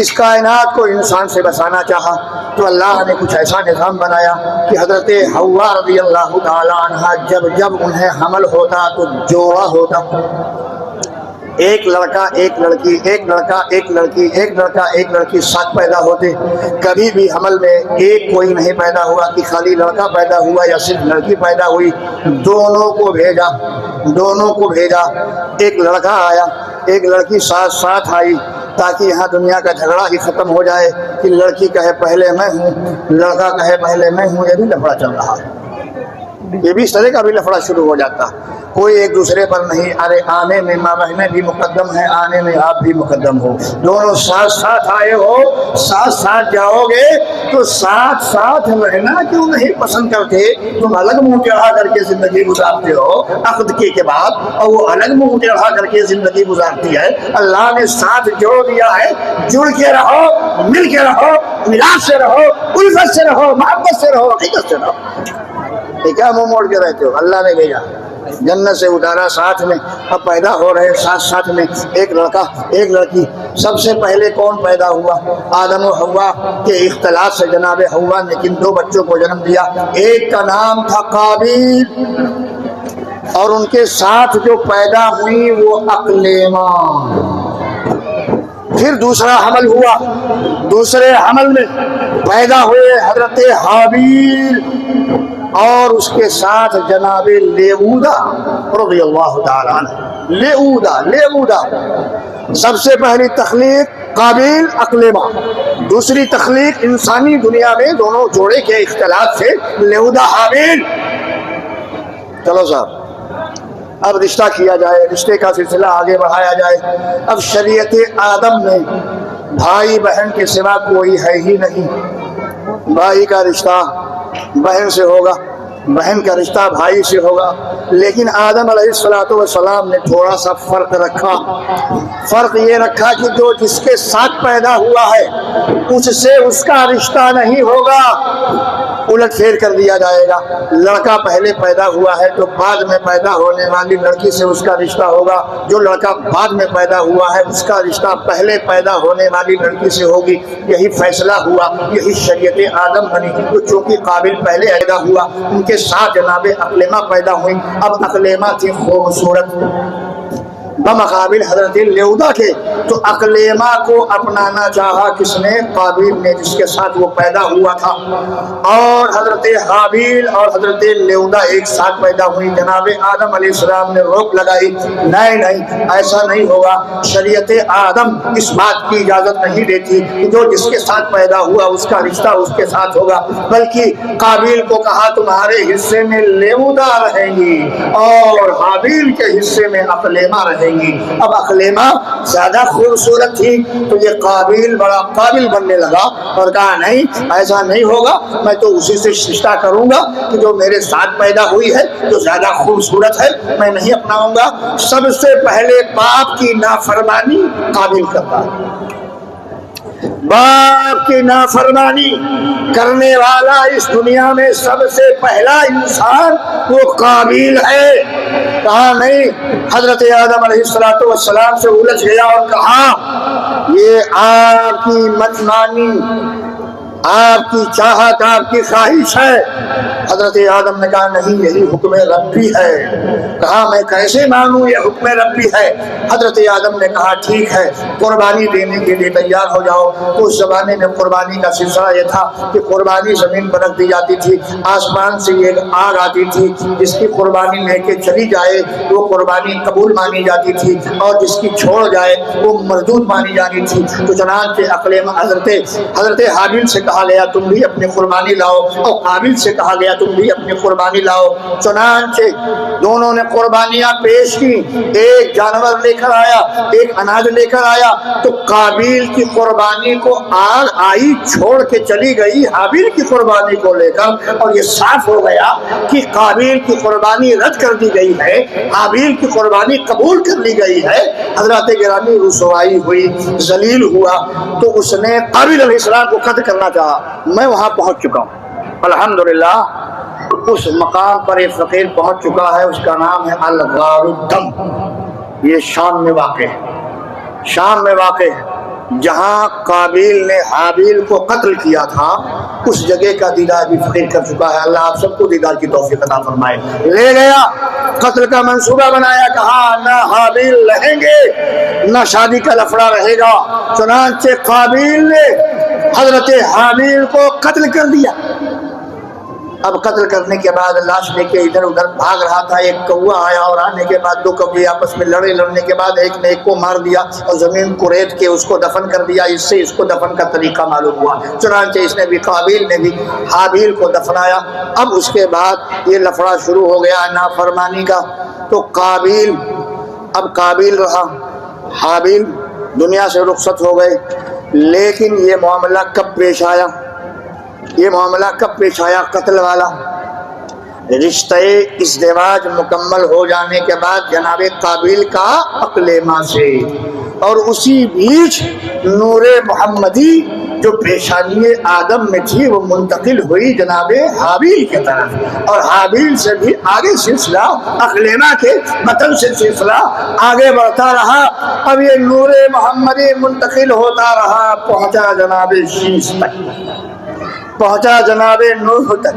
B: اس کائنات کو انسان سے بسانا چاہا، تو اللہ نے کچھ ایسا نظام بنایا کہ حضرت حوا رضی اللہ تعالیٰ عنہ جب انہیں حمل ہوتا تو جوڑا ہوتا، ایک لڑکا ایک لڑکی، ایک لڑکا ایک لڑکی، ایک لڑکا ایک لڑکی، 7 پیدا ہوتے۔ کبھی بھی حمل میں ایک کوئی نہیں پیدا ہوا کہ خالی لڑکا پیدا ہوا یا صرف لڑکی پیدا ہوئی، دونوں کو بھیجا، دونوں کو بھیجا، ایک لڑکا آیا ایک لڑکی ساتھ آئی، تاکہ یہاں دنیا کا جھگڑا ہی ختم ہو جائے کہ لڑکی کہے پہلے میں ہوں، لڑکا کہے پہلے میں ہوں۔ یہ بھی لفڑا چل رہا ہے، یہ بھی اس طرح کا بھی لفڑا شروع ہو جاتا، کوئی ایک دوسرے پر نہیں، ارے آنے میں ماں بہنیں بھی مقدم ہیں، آنے میں آپ بھی مقدم ہو، دونوں ساتھ ساتھ آئے ہو، ساتھ ساتھ جاؤ گے تو ساتھ ساتھ رہنا کیوں نہیں پسند کرتے؟ تم الگ منہ چڑھا کر کے زندگی گزارتے ہو عقد کے بعد، اور وہ الگ منہ چڑھا کر کے زندگی گزارتی ہے۔ اللہ نے ساتھ جوڑ دیا ہے، جڑ کے رہو، مل کے رہو، ملاپ سے رہو، الفت سے رہو، محبت سے رہو، حقیقت سے رہو۔ یہ کیا منہ موڑ کے رہتے ہو؟ اللہ نے بھیجا، جنت سے اتارا، ساتھ میں اب پیدا ہو رہے ساتھ ساتھ میں ایک لڑکا ایک لڑکی۔ سب سے پہلے کون پیدا ہوا؟ آدم و حوا کے اختلاط سے جناب حوا نے کن 2 بچوں کو جنم دیا، ایک کا نام تھا قابیل اور ان کے ساتھ جو پیدا ہوئی وہ اقلیما۔ پھر دوسرا حمل ہوا، دوسرے حمل میں پیدا ہوئے حضرت حابیل اور اس کے ساتھ جناب لیعودا رضی اللہ تعالیٰ عنہ۔ لیعودا سب سے پہلی تخلیق قابیل اقلیما، دوسری تخلیق انسانی دنیا میں دونوں جوڑے کے اختلاط سے لیعودا حابیل۔ چلو صاحب، اب رشتہ کیا جائے، رشتے کا سلسلہ آگے بڑھایا جائے۔ اب شریعت آدم میں بھائی بہن کے سوا کوئی ہے ہی نہیں، بھائی کا رشتہ بہن سے ہوگا، بہن کا رشتہ بھائی سے ہوگا، لیکن آدم علیہ السلام نے تھوڑا سا فرق رکھا۔ فرق یہ رکھا کہ جو جس کے ساتھ پیدا ہوا ہے اس سے اس کا رشتہ نہیں ہوگا، الٹ پھیر کر دیا جائے گا۔ لڑکا پہلے پیدا ہوا ہے تو بعد میں پیدا ہونے والی لڑکی سے اس کا رشتہ ہوگا، جو لڑکا بعد میں پیدا ہوا ہے اس کا رشتہ پہلے پیدا ہونے والی لڑکی سے ہوگی۔ یہی فیصلہ ہوا، یہی شریعت آدم بنی۔ تو چونکہ قابل پہلے پیدا ہوا، ان کے ساتھ جناب اقلیما پیدا ہوئی۔ اب اقلیما تھی خوبصورت بمقابل حضرت لیعودا کے، تو اقلیما کو اپنانا چاہا کس نے؟ قابیل نے، جس کے ساتھ وہ پیدا ہوا تھا۔ اور حضرت حابیل اور حضرت لیعودا ایک ساتھ پیدا ہوئی۔ جناب آدم علیہ السلام نے روک لگائی، نہیں ایسا نہیں ہوگا، شریعت آدم اس بات کی اجازت نہیں دیتی کہ جو جس کے ساتھ پیدا ہوا اس کا رشتہ اس کے ساتھ ہوگا، بلکہ قابیل کو کہا تمہارے حصے میں لیعودا رہیں گی اور حابیل کے حصے میں اقلیما رہیں گی۔ اب اقلیما زیادہ خوبصورت تھی تو یہ قابیل بڑا قابل بننے لگا اور کہا نہیں ایسا نہیں ہوگا، میں تو اسی سے رشتہ کروں گا کہ جو میرے ساتھ پیدا ہوئی ہے، جو زیادہ خوبصورت ہے، میں نہیں اپناؤں گا۔ سب سے پہلے باپ کی نافرمانی قابل کرتا ہے، باپ کی نافرمانی کرنے والا اس دنیا میں سب سے پہلا انسان وہ قابیل ہے. کہا نہیں، حضرت آدم علیہ السلام سے الجھ گیا اور کہا یہ آپ کی منمانی، آپ کی چاہت، آپ کی خواہش ہے. حضرت آدم نے کہا نہیں، یہی حکم ربی ہے. کہا میں کیسے مانوں یہ حکم ربی ہے؟ حضرت آدم نے کہا ٹھیک ہے، قربانی دینے کے لیے تیار ہو جاؤ. اس زمانے میں قربانی کا سلسلہ یہ تھا کہ قربانی زمین پر رکھ دی جاتی تھی، آسمان سے ایک آگ آتی تھی، جس کی قربانی لے کے چلی جائے وہ قربانی قبول مانی جاتی تھی، اور جس کی چھوڑ جائے وہ مردود مانی جاتی تھی. تو چنانچہ عقل حضرت حابیل سے کہا گیا تم بھی اپنی قربانی لاؤ، اور قابیل سے کہا گیا تم بھی اپنی قربانی لاؤ. چنانچہ دونوں نے قربانیاں پیش کی. ایک جانور لے کر آیا، ایک اناج لے کر آیا. تو قابیل کی قربانی کو آگ آئی، چھوڑ کے چلی گئی حابیل کی قربانی کو لے کر. اور یہ صاف ہو گیا کہ قابیل کی قربانی رد کر دی گئی ہے، حابیل کی قربانی قبول کر لی گئی ہے. حضرت گرامی رسوائی ہوئی، ذلیل ہوا. تو اس نے قابیل علیہ السلام کو قتل کرنا چاہا. میں وہاں پہنچ چکا ہوں الحمدللہ. اس مقام پر ایک فقیر پہنچ چکا ہے، اس کا نام ہے الغار الدم. یہ شام میں واقع ہے، شام میں واقع ہے جہاں قابیل نے حابیل کو قتل کیا تھا. اس جگہ کا دیدار بھی فقیر کر چکا ہے. اللہ آپ سب کو دیدار کی توفیق عطا فرمائے. لے گیا، قتل کا منصوبہ بنایا، کہا نہ حابیل رہیں گے نہ شادی کا لفڑا رہے گا. چنانچہ قابیل نے حضرت حابیل کو قتل کر دیا. اب قتل کرنے کے بعد لاش لے کے ادھر ادھر بھاگ رہا تھا. ایک کوا آیا اور آنے کے بعد دو کوے آپس میں لڑنے کے بعد ایک نے ایک کو مار دیا اور زمین کو ریت کے اس کو دفن کر دیا. اس سے اس کو دفن کا طریقہ معلوم ہوا. چنانچہ اس نے بھی قابیل نے بھی حابیل کو دفنایا. اب اس کے بعد یہ لفڑا شروع ہو گیا نافرمانی کا. تو قابیل رہا، حابیل دنیا سے رخصت ہو گئے. لیکن یہ معاملہ کب پیش آیا؟ یہ معاملہ کب پیش آیا؟ قتل والا. رشتہ ازدواج مکمل ہو جانے کے بعد جناب قابیل کا اقلیمہ سے، اور اسی بیچ نور محمدی جو پیشانی آدم میں تھی وہ منتقل ہوئی جناب حابیل کی طرف. اور حابیل سے بھی آگے سلسلہ اقلیمہ کے متن سے سلسلہ آگے بڑھتا رہا. اب یہ نور محمدی منتقل ہوتا رہا، پہنچا جناب شیش تک، پہنچا جناب نوح تک،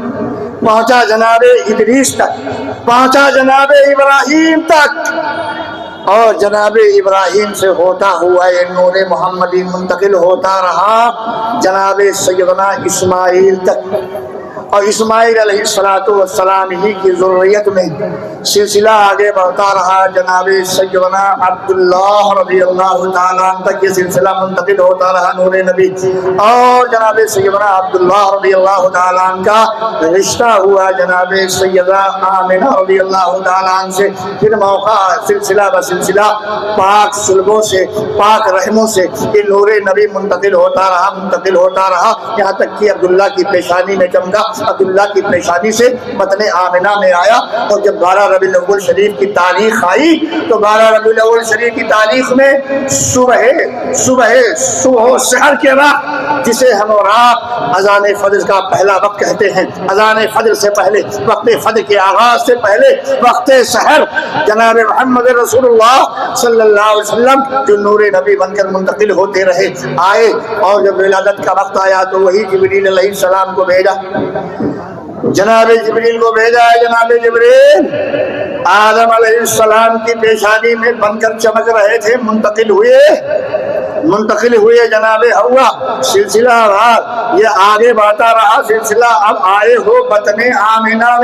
B: پہنچا جناب ادریس تک، پہنچا جناب ابراہیم تک. اور جناب ابراہیم سے ہوتا ہوا یہ نور محمدی منتقل ہوتا رہا جناب سیدنا اسماعیل تک. اور اسماعیل علیہ السلام ہی کی ذریت میں سلسلہ آگے بڑھتا رہا. جناب سیدنا عبداللہ رضی اللہ تعالیٰ عنہ تک یہ سلسلہ منتقل ہوتا رہا نور نبی. اور جناب سیدنا عبداللہ رضی اللہ تعالیٰ عنہ کا رشتہ ہوا جناب سیدہ آمنہ رضی اللہ تعالیٰ عنہ سے. پھر موقع سلسلہ بسلسلہ پاک سلبوں سے، پاک رحموں سے یہ نور نبی منتقل ہوتا رہا یہاں تک کہ عبداللہ کی پیشانی میں چمکا. عبداللہ کی پیشانی سے بطن آمنہ میں آیا. اور جب 12 ربیع الاول شریف کی تاریخ آئی تو 12 ربیع الاول شریف کی تاریخ میں صبح سحر کے وقت، جسے ہم اور آپ اذان فجر کا پہلا وقت کہتے ہیں، اذان فجر سے پہلے، وقت فجر کے آغاز سے پہلے وقت سحر، جناب محمد رسول اللہ صلی اللہ علیہ وسلم جو نور نبی بن کر منتقل ہوتے رہے آئے. اور جب ولادت کا وقت آیا تو وہی جبریل علیہ السلام کو بھیجا، جناب جبریل کو بھیجا ہے. جناب جبریل آدم علیہ السلام کی پیشانی میں بن کر چمک رہے تھے، منتقل ہوئے جناب ہوا. سلسلہ یہ آگے بڑھتا رہا سلسلہ. اب آئے ہو بطن آمنہ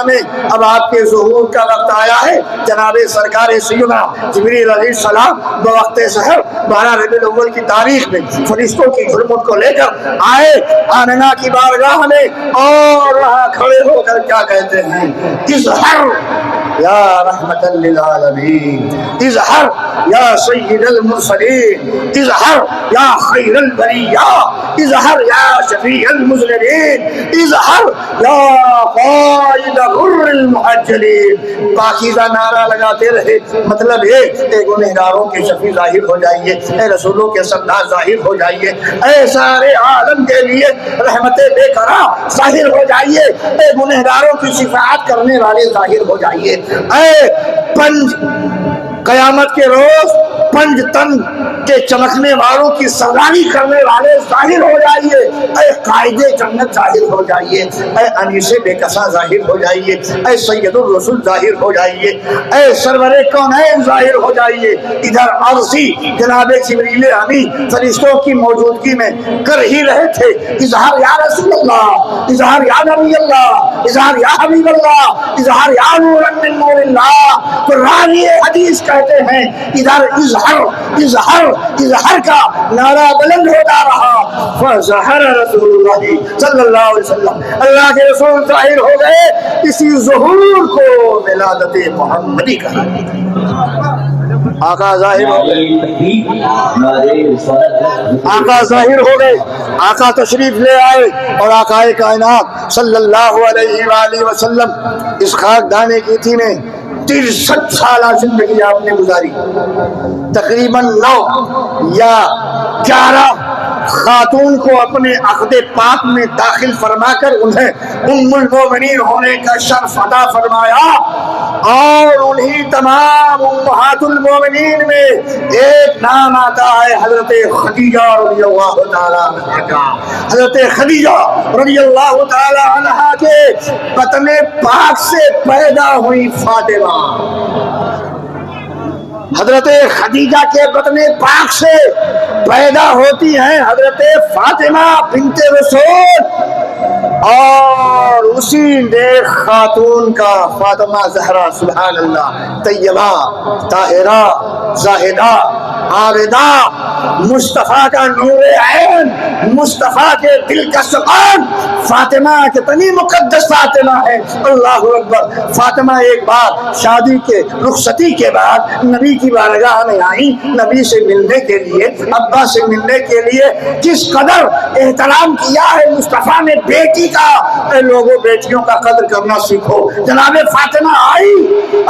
B: میں اب آپ کے ظہور کا وقت آیا ہے. جناب سرکار سیدنا جبریل علیہ السلام بوقت سحر 12 ربیع الاول کی تاریخ میں فرشتوں کی خدمت کو لے کر آئے آمنہ کی بارگاہ میں. اور وہاں کھڑے ہو کر کیا کہتے ہیں؟ اظہر یا رحمت للعالمین، اظہر یا سید المرسلین. المرسلین اظہر یا خیر البریہ اظہر یا شفیع المذنبین اظہر یا قائد غر المحجلین۔ پاکیزہ نعرہ لگاتے رہے، مطلب یہ اے گنہگاروں کے شفیع ظاہر ہو جائیے، اے رسولوں کے سردار ظاہر ہو جائیے، اے سارے عالم کے لیے رحمت بے کرا ظاہر ہو جائیے، اے گنہگاروں کی شفاعت کرنے والے ظاہر ہو جائیے، اے قیامت کے روز پنج تن کے چمکنے والوں کی سرداری کرنے والے ظاہر ہو جائیے، اے قائد جنت ظاہر ہو جائیے، اے انیس بے کساں ظاہر ہو جائیے، اے سید الرسول ظاہر ہو جائیے، اے سرور کونین ظاہر ہو جائیے۔ ادھر عرضی جناب جبریل امین فرشتوں کی موجودگی میں کر ہی رہے تھے اظہار یا رسول اللہ، اظہار یا نبی اللہ، اظہار یا حبیب اللہ، اظہار یا نور من نور اللہ۔ تو راوی حدیث کہتے ہیں ادھر اظہر اظہر اظہر کا نعرہ بلند ہوتا رہا، فظہر رسول اللہ صلی اللہ علیہ وسلم، اللہ کے رسول ظاہر ہو گئے۔ اسی ظہور کو ولادت محمدی کہا۔ آقا ظاہر ہو گئے، آقا ظاہر ہو گئے، آقا تشریف لے آئے، اور آقا کائنات صلی اللہ علیہ وآلہ وسلم اس خاکدان گیتی میں 63 سالہ زندگی آپ نے گزاری۔ تقریباً 9 یا 11 خاتون کو اپنے عقد پاک میں داخل فرما کر انہیں ام المومنین ہونے کا شرف عطا فرمایا، اور انہی تمام امہات المومنین میں ایک نام آتا ہے حضرت خدیجہ رضی اللہ تعالیٰ عنہ کا۔ حضرت خدیجہ رضی اللہ تعالیٰ عنہ کے بطن پاک سے پیدا ہوئی فاطمہ، حضرت خدیجہ کے بطن پاک سے پیدا ہوتی ہیں حضرت فاطمہ بنت رسول، اور اسی نیک خاتون کا فاطمہ زہرا سبحان اللہ طیبہ طاہرہ زاہدہ عابدہ، مصطفیٰ کا نور عین، مصطفیٰ کے دل کا سکون، فاطمہ کتنی مقدس فاطمہ ہے، اللہ اکبر۔ فاطمہ ایک بار شادی کے رخصتی کے بعد نبی کی بارگاہ میں آئی، نبی سے ملنے کے لیے، ابا سے ملنے کے لیے۔ جس قدر احترام کیا ہے مصطفیٰ نے بیٹی کا، اے لوگوں بیٹیوں کا قدر کرنا سیکھو۔ جناب فاطمہ آئی،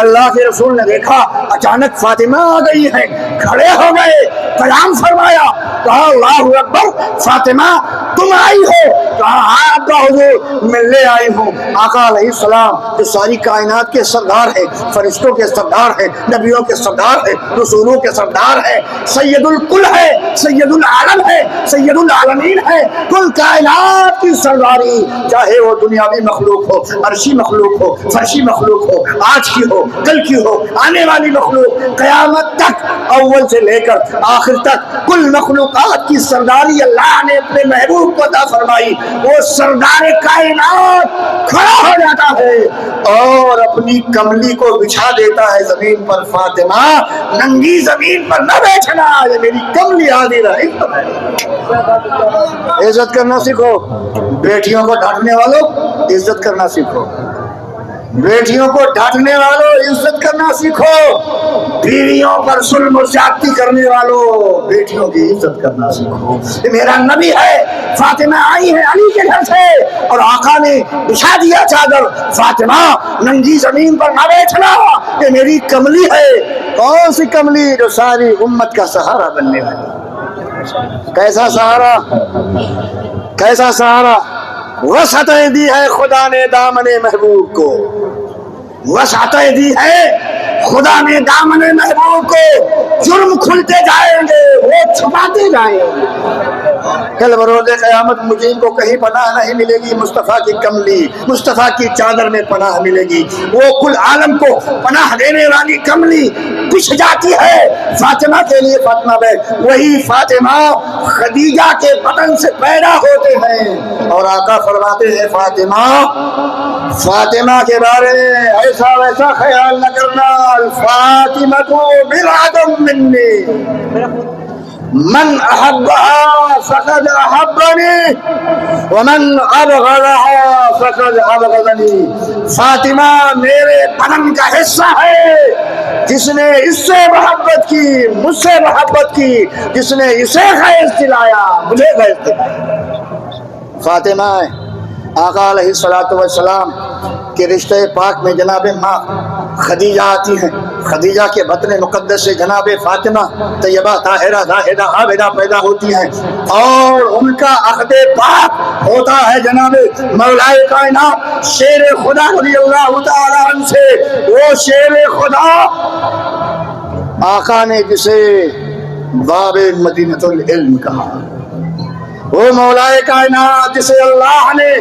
B: اللہ کے رسول نے دیکھا اچانک فاطمہ آ گئی ہے، کھڑے ہو گئے، کلام فرمایا، کہا اللہ اکبر، فاطمہ تم آئی ہو؟ کہا ہاں ابا حضور ملنے آئی ہوں۔ آقا علیہ السلام جو ساری کائنات کے سردار ہیں، فرشتوں کے سردار ہیں، نبیوں کے سردار ہیں، رسولوں کے سردار ہیں، سید الکل ہے، سید العالم ہے، سید العالمین ہے، کل کائنات کی سرداری، چاہے وہ دنیاوی مخلوق ہو، عرشی مخلوق ہو، فرشی مخلوق ہو، آج کی ہو، کل کی ہو، آنے والی مخلوق، قیامت تک اول سے لے کر آخر تک کل مخلوقات کی سرداری اللہ نے اپنے محبوب کو عطا فرمائی۔ وہ سردار کائنات کھڑا ہو جاتا ہے اور اپنی کملی کو بچھا دیتا ہے زمین پر، فاطمہ ننگی زمین پر نہ بیٹھنا، یہ میری کملی آدھی رہی۔ عزت کرنا سیکھو، بیٹیوں کو ڈانٹنے والوں عزت کرنا سیکھو، بیٹیوں کو ڈانٹنے والوں عزت کرنا سیکھو، بیویوں پر ظلم و زیادتی کرنے والوں بیٹیوں کی عزت کرنا سیکھو۔ یہ میرا نبی ہے، فاطمہ آئی ہے علی کے گھر سے، اور آقا نے بچھا دیا چادر، فاطمہ ننگی زمین پر نہ بیٹھنا، یہ میری کملی ہے۔ کون سی کملی؟ جو ساری امت کا سہارا بننے والی۔ کیسا سہارا؟ کیسا سہارا؟ وسعتیں دی ہے خدا نے دامن محبوب کو، وسعتیں دی ہے خدا نے دامن محبوب کو، جرم کھلتے جائیں گے وہ چھپاتے جائیں گے۔ کل بروز قیامت مجرم کو کہیں پناہ نہیں ملے گی، مصطفیٰ کی کملی، مصطفیٰ کی چادر میں پناہ ملے گی۔ وہ کل عالم کو پناہ دینے والی کملی بچھ جاتی ہے فاطمہ کے لیے۔ فاطمہ بیٹھ، وہی فاطمہ خدیجہ کے بطن سے پیدا ہوتے ہیں، اور آقا فرماتے ہیں فاطمہ، فاطمہ کے بارے میں ایسا ویسا خیال نہ کرنا، الفاطمہ بضعۃ منی، من احبها فقد احبني ومن ابغضها فقد ابغضني. فاطمہ میرے بدن کا حصہ ہے. جس نے اس سے محبت کی مجھ سے محبت کی, جس نے اسے خیز دلایا مجھے خیز دلایا. فاطمہ آقا علیہ الصلوۃ والسلام کے رشتے پاک میں جناب ماں خدیجہ آتی ہیں. خدیجہ کے بطن مقدس سے جناب فاطمہ طیبہ طاہرہ زاہدہ عابدہ پیدا ہوتی ہیں, اور ان کا عقد پاک ہوتا ہے جناب مولا کائنات شیر خدا رضی اللہ تعالی عنہ سے. وہ شیر خدا آقا نے جسے باب مدینۃ العلم کہا, وہ مولا کائنات جسے اللہ نے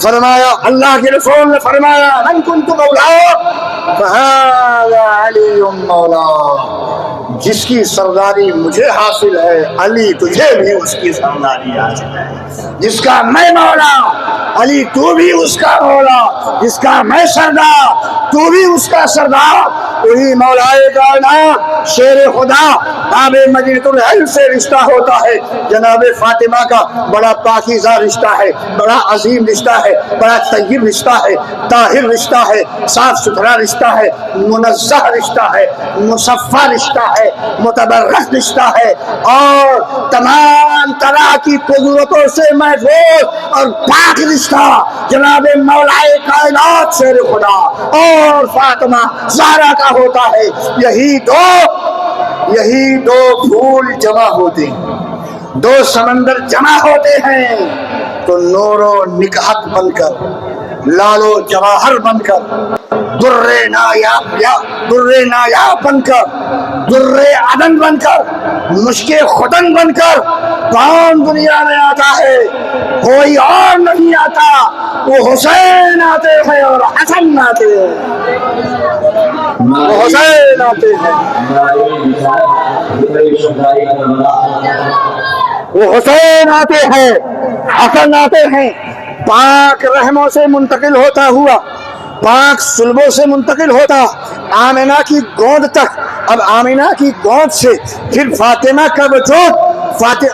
B: فرمایا, اللہ کے رسول نے فرمایا من کنت مولا فہذا علی مولا. جس کی سرداری مجھے حاصل ہے علی تجھے بھی اس کی سرداری حاصل ہے. جس کا میں مولا علی تو بھی اس کا مولا. جس کا میں سردار تو بھی اس کا سردار. وہی مولا کائنات شیر خدا باب مدینۃ العلم سے رشتہ ہوتا ہے. جناب فاطمہ کا بڑا پاکیزہ رشتہ ہے, بڑا عظیم رشتہ ہے, بڑا طیب رشتہ ہے, طاہر رشتہ ہے, صاف ستھرا رشتہ ہے, منزہ رشتہ ہے, مصفہ رشتہ ہے, متبرک رشتہ ہے, اور تمام طرح کی قدرتوں سے محفوظ اور پاک رشتہ جناب مولا کائنات شیر خدا اور فاطمہ زہرا کا ہوتا ہے. یہی دو پھول جمع ہوتے ہیں, دو سمندر جمع ہوتے ہیں تو نور و نکہت بن کر, لال و جواہر بن کر, در نایاب بن کر, در عدن بن کر, مشک خدن بن کر کون دنیا میں آتا ہے؟ کوئی اور نہیں آتا. وہ حسین آتے ہیں اور حسن آتے ہیں. وہ حسین آتے ہیں, وہ حسین آتے ہیں, حسن آتے ہیں. پاک رحموں سے منتقل ہوتا ہوا, پاک سلبوں سے منتقل ہوتا آمینہ کی گود تک. اب آمینہ کی گود سے پھر فاطمہ کا وجود,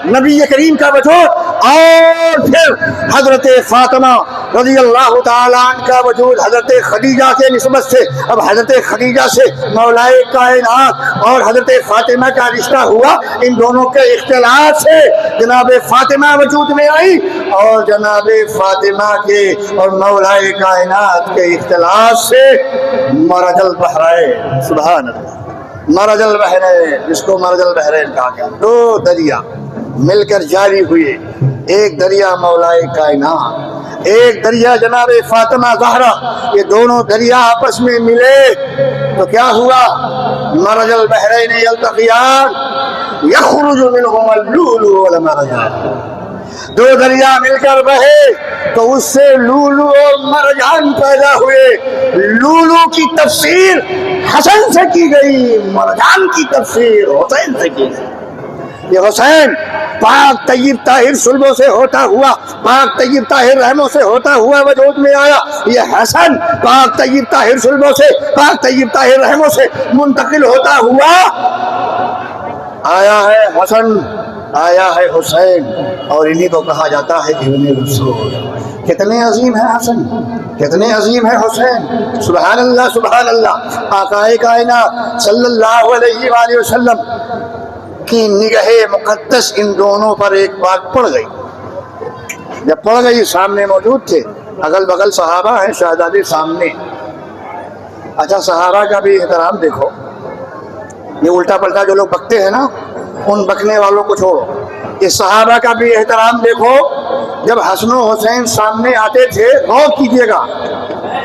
B: نبی کریم کا وجود, اور پھر حضرت فاطمہ رضی اللہ تعالیٰ عنہ کا وجود حضرت خدیجہ کے نسبت سے. اب حضرت خدیجہ سے مولا کائنات اور حضرت فاطمہ کا رشتہ ہوا. ان دونوں کے اختلاط سے جناب فاطمہ وجود میں آئی, اور جناب فاطمہ کے اور مولا کائنات کے اختلاط سے مرج البحرین, سبحان اللہ, مرج البحرین, جس کو مرج البحرین کہا گیا. دو دریا مل کر جاری ہوئے, ایک دریا مولا کائنات, ایک دریا جناب فاطمہ زہرا. یہ دونوں دریا آپس میں ملے تو کیا ہوا؟ مرج البحرین یلتقیان یخرج منہما اللؤلؤ والمرجان. دو دریا مل کر بہے تو اس سے لولو اور مرجان پیدا ہوئے. لولو کی تفسیر حسن سے کی گئی, مرجان کی تفسیر حسین سے کی گئی. یہ حسین پاک طیب طاہر سلبوں سے ہوتا ہوا, پاک طیب طاہر رحموں سے ہوتا ہوا وجود میں آیا. یہ حسن پاک طیب طاہر سلبوں سے, پاک طیب طاہر رحموں سے منتقل ہوتا ہوا آیا ہے حسن, آیا ہے حسین, اور انہی کو کہا جاتا ہے ابن رسول. کتنے عظیم ہے حسن, کتنے عظیم ہے حسین. سبحان اللہ, سبحان اللہ. آقا کائنات صلی اللہ علیہ وآلہ وسلم کی نگاہ مقدس ان دونوں پر ایک بات پڑ گئی. جب پڑ گئی, سامنے موجود تھے, اگل بغل صحابہ ہیں, شہزادے سامنے. اچھا, صحابہ کا بھی احترام دیکھو. یہ الٹا پلٹا جو لوگ بکتے ہیں نا, ان بکنے والوں کو چھوڑو. اس صحابہ کا بھی احترام دیکھو. جب حسن و حسین سامنے آتے تھے, غور کیجیے گا,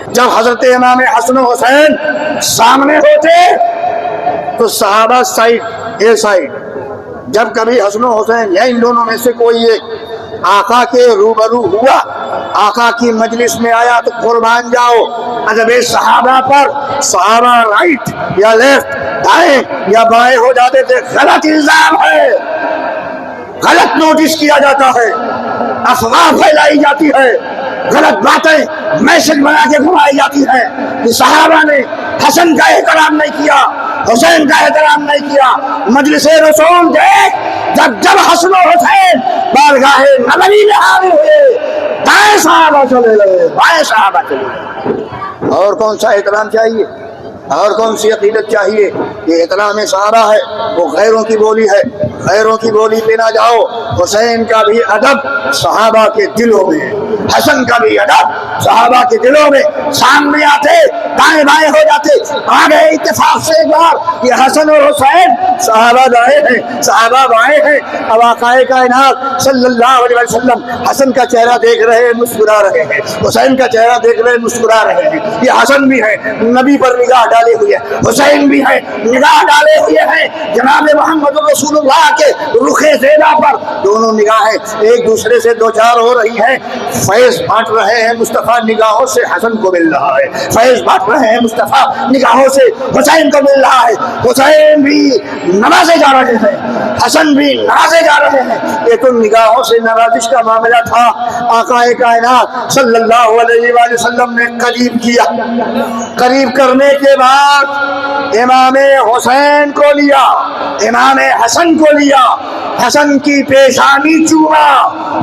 B: جب حضرت امام حسن و حسین سامنے ہوتے تو صحابہ سائڈ, اے سائڈ. جب کبھی حسن و حسین یا ان دونوں میں سے کوئی ایک آقا کے روبرو ہوا, آقا کی مجلس میں آیا, تو قربان جاؤ ادب صحابہ پر. صحابہ رائٹ یا لیفٹ, دائیں یا بائیں ہو جاتے تھے. غلط الزام ہے, غلط نوٹس کیا جاتا ہے, افواہ پھیلائی جاتی ہے, غلط باتیں میسج بنا کے گھمائی جاتی ہیں کہ صحابہ نے حسن کا احترام نہیں کیا, حسین کا احترام نہیں کیا۔ مجلس رسول دیکھ، جب حسن و حسین بارگاہ نبوی میں حاضر ہوئے، دائیں صحابہ چلے لگے، بائیں صحابہ چلے لگے۔ اور کون سا احترام چاہیے؟ اور کون سی عقیدت چاہیے؟ یہ احترام صحابہ ہے، وہ غیروں کی بولی ہے، غیروں کی بولی پہ نہ جاؤ۔ حسین کا بھی ادب صحابہ کے دلوں میں، حسن کا بھی ادب صحابہ کے دلوں میں، سامنے آتے دائیں بائیں ہو جاتے، آگے اتفاق سے ایک بار یہ حسن اور حسین صحابہ دائیں ہیں صحابہ بائیں ہیں۔ اب آقا کائنات صلی اللہ علیہ وسلم حسن کا چہرہ دیکھ رہے ہیں، مسکرا رہے ہیں، حسین کا چہرہ دیکھ رہے ہیں، مسکرا رہے ہیں۔ یہ حسن بھی ہے، نبی پر نگاہ ڈالے ہوئے، حسین بھی ہے، نگاہ ڈالے ہوئے ہیں جناب محمد رسول اللہ کے رخ زیبا پر۔ دونوں نگاہیں ایک دوسرے سے دو چار ہو رہی ہیں، فیض بانٹ رہے ہیں مصطفیٰ نگاہوں سے حسن کو مل رہا ہے، فیض بانٹ رہے ہیں مصطفیٰ نگاہوں سے حسین کو مل رہا ہے۔ حسین بھی نوازے جا رہے ہیں، حسن بھی نوازے جا رہے ہیں۔ یہ تو نگاہوں سے نوازش کا معاملہ تھا۔ آقا کائنات صلی اللہ علیہ وآلہ وسلم نے قریب کیا، قریب کرنے کے بعد امام حسین کو لیا، امام حسن کو لیا، حسن کی پیشانی چوما،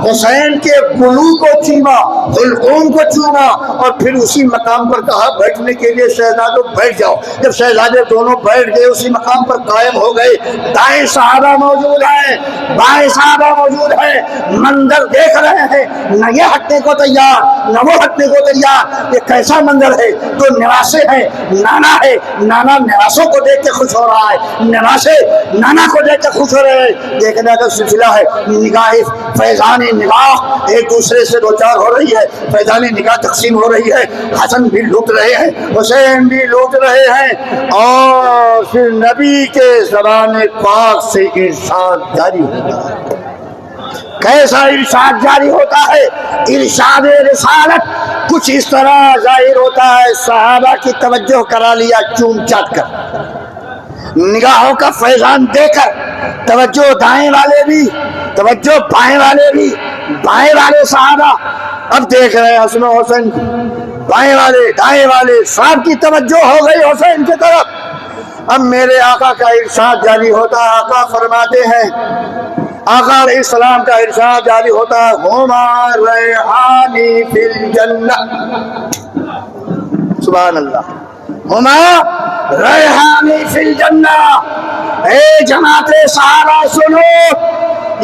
B: حسین کے گلو کو چوما، حلقوم کو چوما، اور پھر اسی مقام پر کہا بیٹھنے کے لیے شہزادوں بیٹھ جاؤ۔ جب شہزادے دونوں بیٹھ گئے، اسی مقام پر قائم ہو گئے۔ دائیں صحابہ موجود ہیں، بائیں صحابہ موجود ہیں، منظر دیکھ رہے ہیں، نہ یہ ہٹنے کو تیار نہ وہ ہٹنے کو تیار۔ یہ کیسا منظر ہے؟ تو نواسے ہیں، نانا ہے، نانا نواسوں کو دیکھ کے خوش ہو رہا ہے، نواسے نانا کو دیکھ کے خوش ہو رہے ہیں۔ دیکھنے کا سلسلہ ہے، نگاہ فیضان نگاہ ایک دوسرے سے دو چار ہو رہی ہے، فیضان نگاہ تقسیم ہو رہی ہے۔ حسن بھی لوٹ رہے ہیں، حسین بھی لوٹ رہے ہیں، اور پھر نبی کے زبان پاک سے ارشاد جاری ہوتا ہے۔ کیسا ارشاد جاری ہوتا ہے؟ ارشاد رسالت کچھ اس طرح ظاہر ہوتا ہے، صحابہ کی توجہ کرا لیا چوم چاٹ کر، نگاہوں کا فیضان دے کر، توجہ دائیں والے بھی، توجہ بائیں والے بھی، بائیں والے صحابہ اب دیکھ رہے ہیں حسن و حسین، بائیں والے دائیں والے سب کی توجہ ہو گئی حسین کی طرف۔ اب میرے آقا کا ارشاد جاری ہوتا ہے، آقا فرماتے ہیں، آقا علیہ السلام کا ارشاد جاری ہوتا ہے، ہما ریحانی فی الجنہ، سبحان اللہ، ہما ریحانی فی الجنہ۔ اے جماعت صحابہ سنو،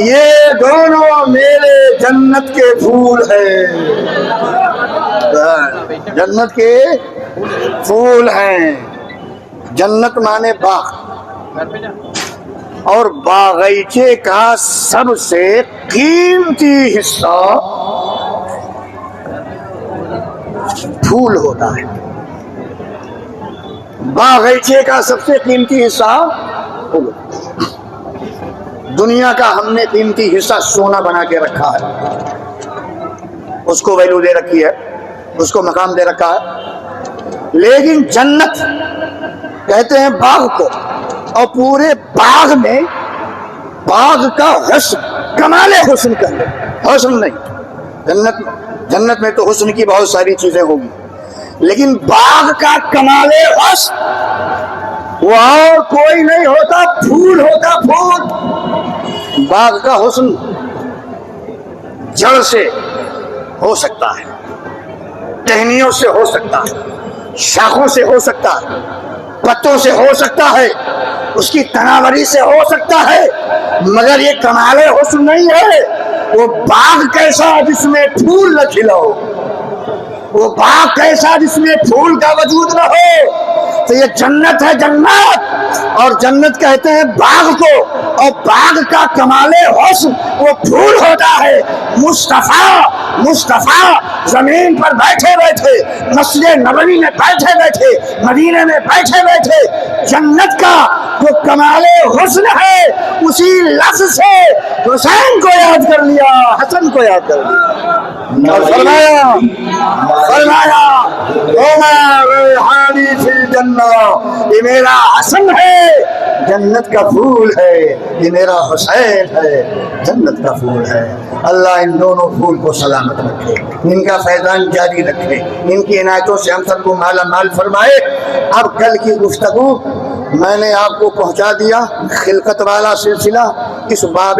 B: یہ دونوں میرے جنت کے پھول ہیں، جنت کے پھول ہیں۔ جنت مانے باغ، اور باغیچے کا سب سے قیمتی حصہ پھول ہوتا ہے۔ باغیچے کا سب سے قیمتی حصہ پھول۔ دنیا کا ہم نے قیمتی حصہ سونا بنا کے رکھا ہے، اس کو ویلو دے رکھی ہے، اس کو مقام دے رکھا ہے، لیکن جنت کہتے ہیں باغ کو، اور پورے باغ میں باغ کا حسن، کمال حسن کا حسن نہیں، جنت میں تو حسن کی بہت ساری چیزیں ہوگی، لیکن باغ کا کمال حسن وہ اور کوئی نہیں ہوتا، پھول ہوتا، پھول۔ باغ کا حسن جڑ سے ہو سکتا ہے، ٹہنیوں سے ہو سکتا ہے، شاخوں سے ہو سکتا ہے، پتوں سے ہو سکتا ہے، اس کی تناوری سے ہو سکتا ہے، مگر یہ کمال حسن نہیں ہے۔ وہ باغ کیسا جس میں پھول نہ کھلا ہو، وہ باغ کیسا جس میں پھول کا وجود نہ ہو، تو یہ جنت ہے، جنت۔ اور جنت کہتے ہیں باغ کو، اور باغ کا کمال حسن وہ پھول ہوتا ہے۔ مصطفیٰ زمین پر بیٹھے بیٹھے، مسجد نبوی میں بیٹھے بیٹھے، مدینے میں بیٹھے بیٹھے، جنت کا جو کمال حسن ہے اسی لفظ سے حسین کو یاد کر لیا، حسن کو یاد کر لیا، اور فرمایا عمر ریحانی فی الجنہ، یہ میرا حسن ہے، جنت کا پھول ہے، یہ میرا حسین ہے، جنت کا پھول ہے۔ اللہ ان دونوں پھول کو سلامت رکھے، ان کا فیضان جاری رکھے، ان کی عنایتوں سے ہم سب کو مالا مال فرمائے۔ اب کل کی گفتگو میں نے آپ کو پہنچا دیا خلقت والا سلسلہ اس باب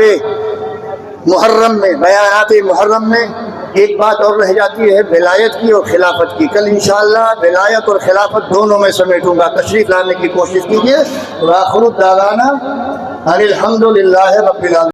B: محرم میں، بیانات محرم میں۔ ایک بات اور رہ جاتی ہے ولایت کی اور خلافت کی، کل انشاءاللہ ولایت اور خلافت دونوں میں سمیٹوں گا، تشریف لانے کی کوشش کیجیے۔ وآخر دعوانا ان الحمد للہ رب العالمین۔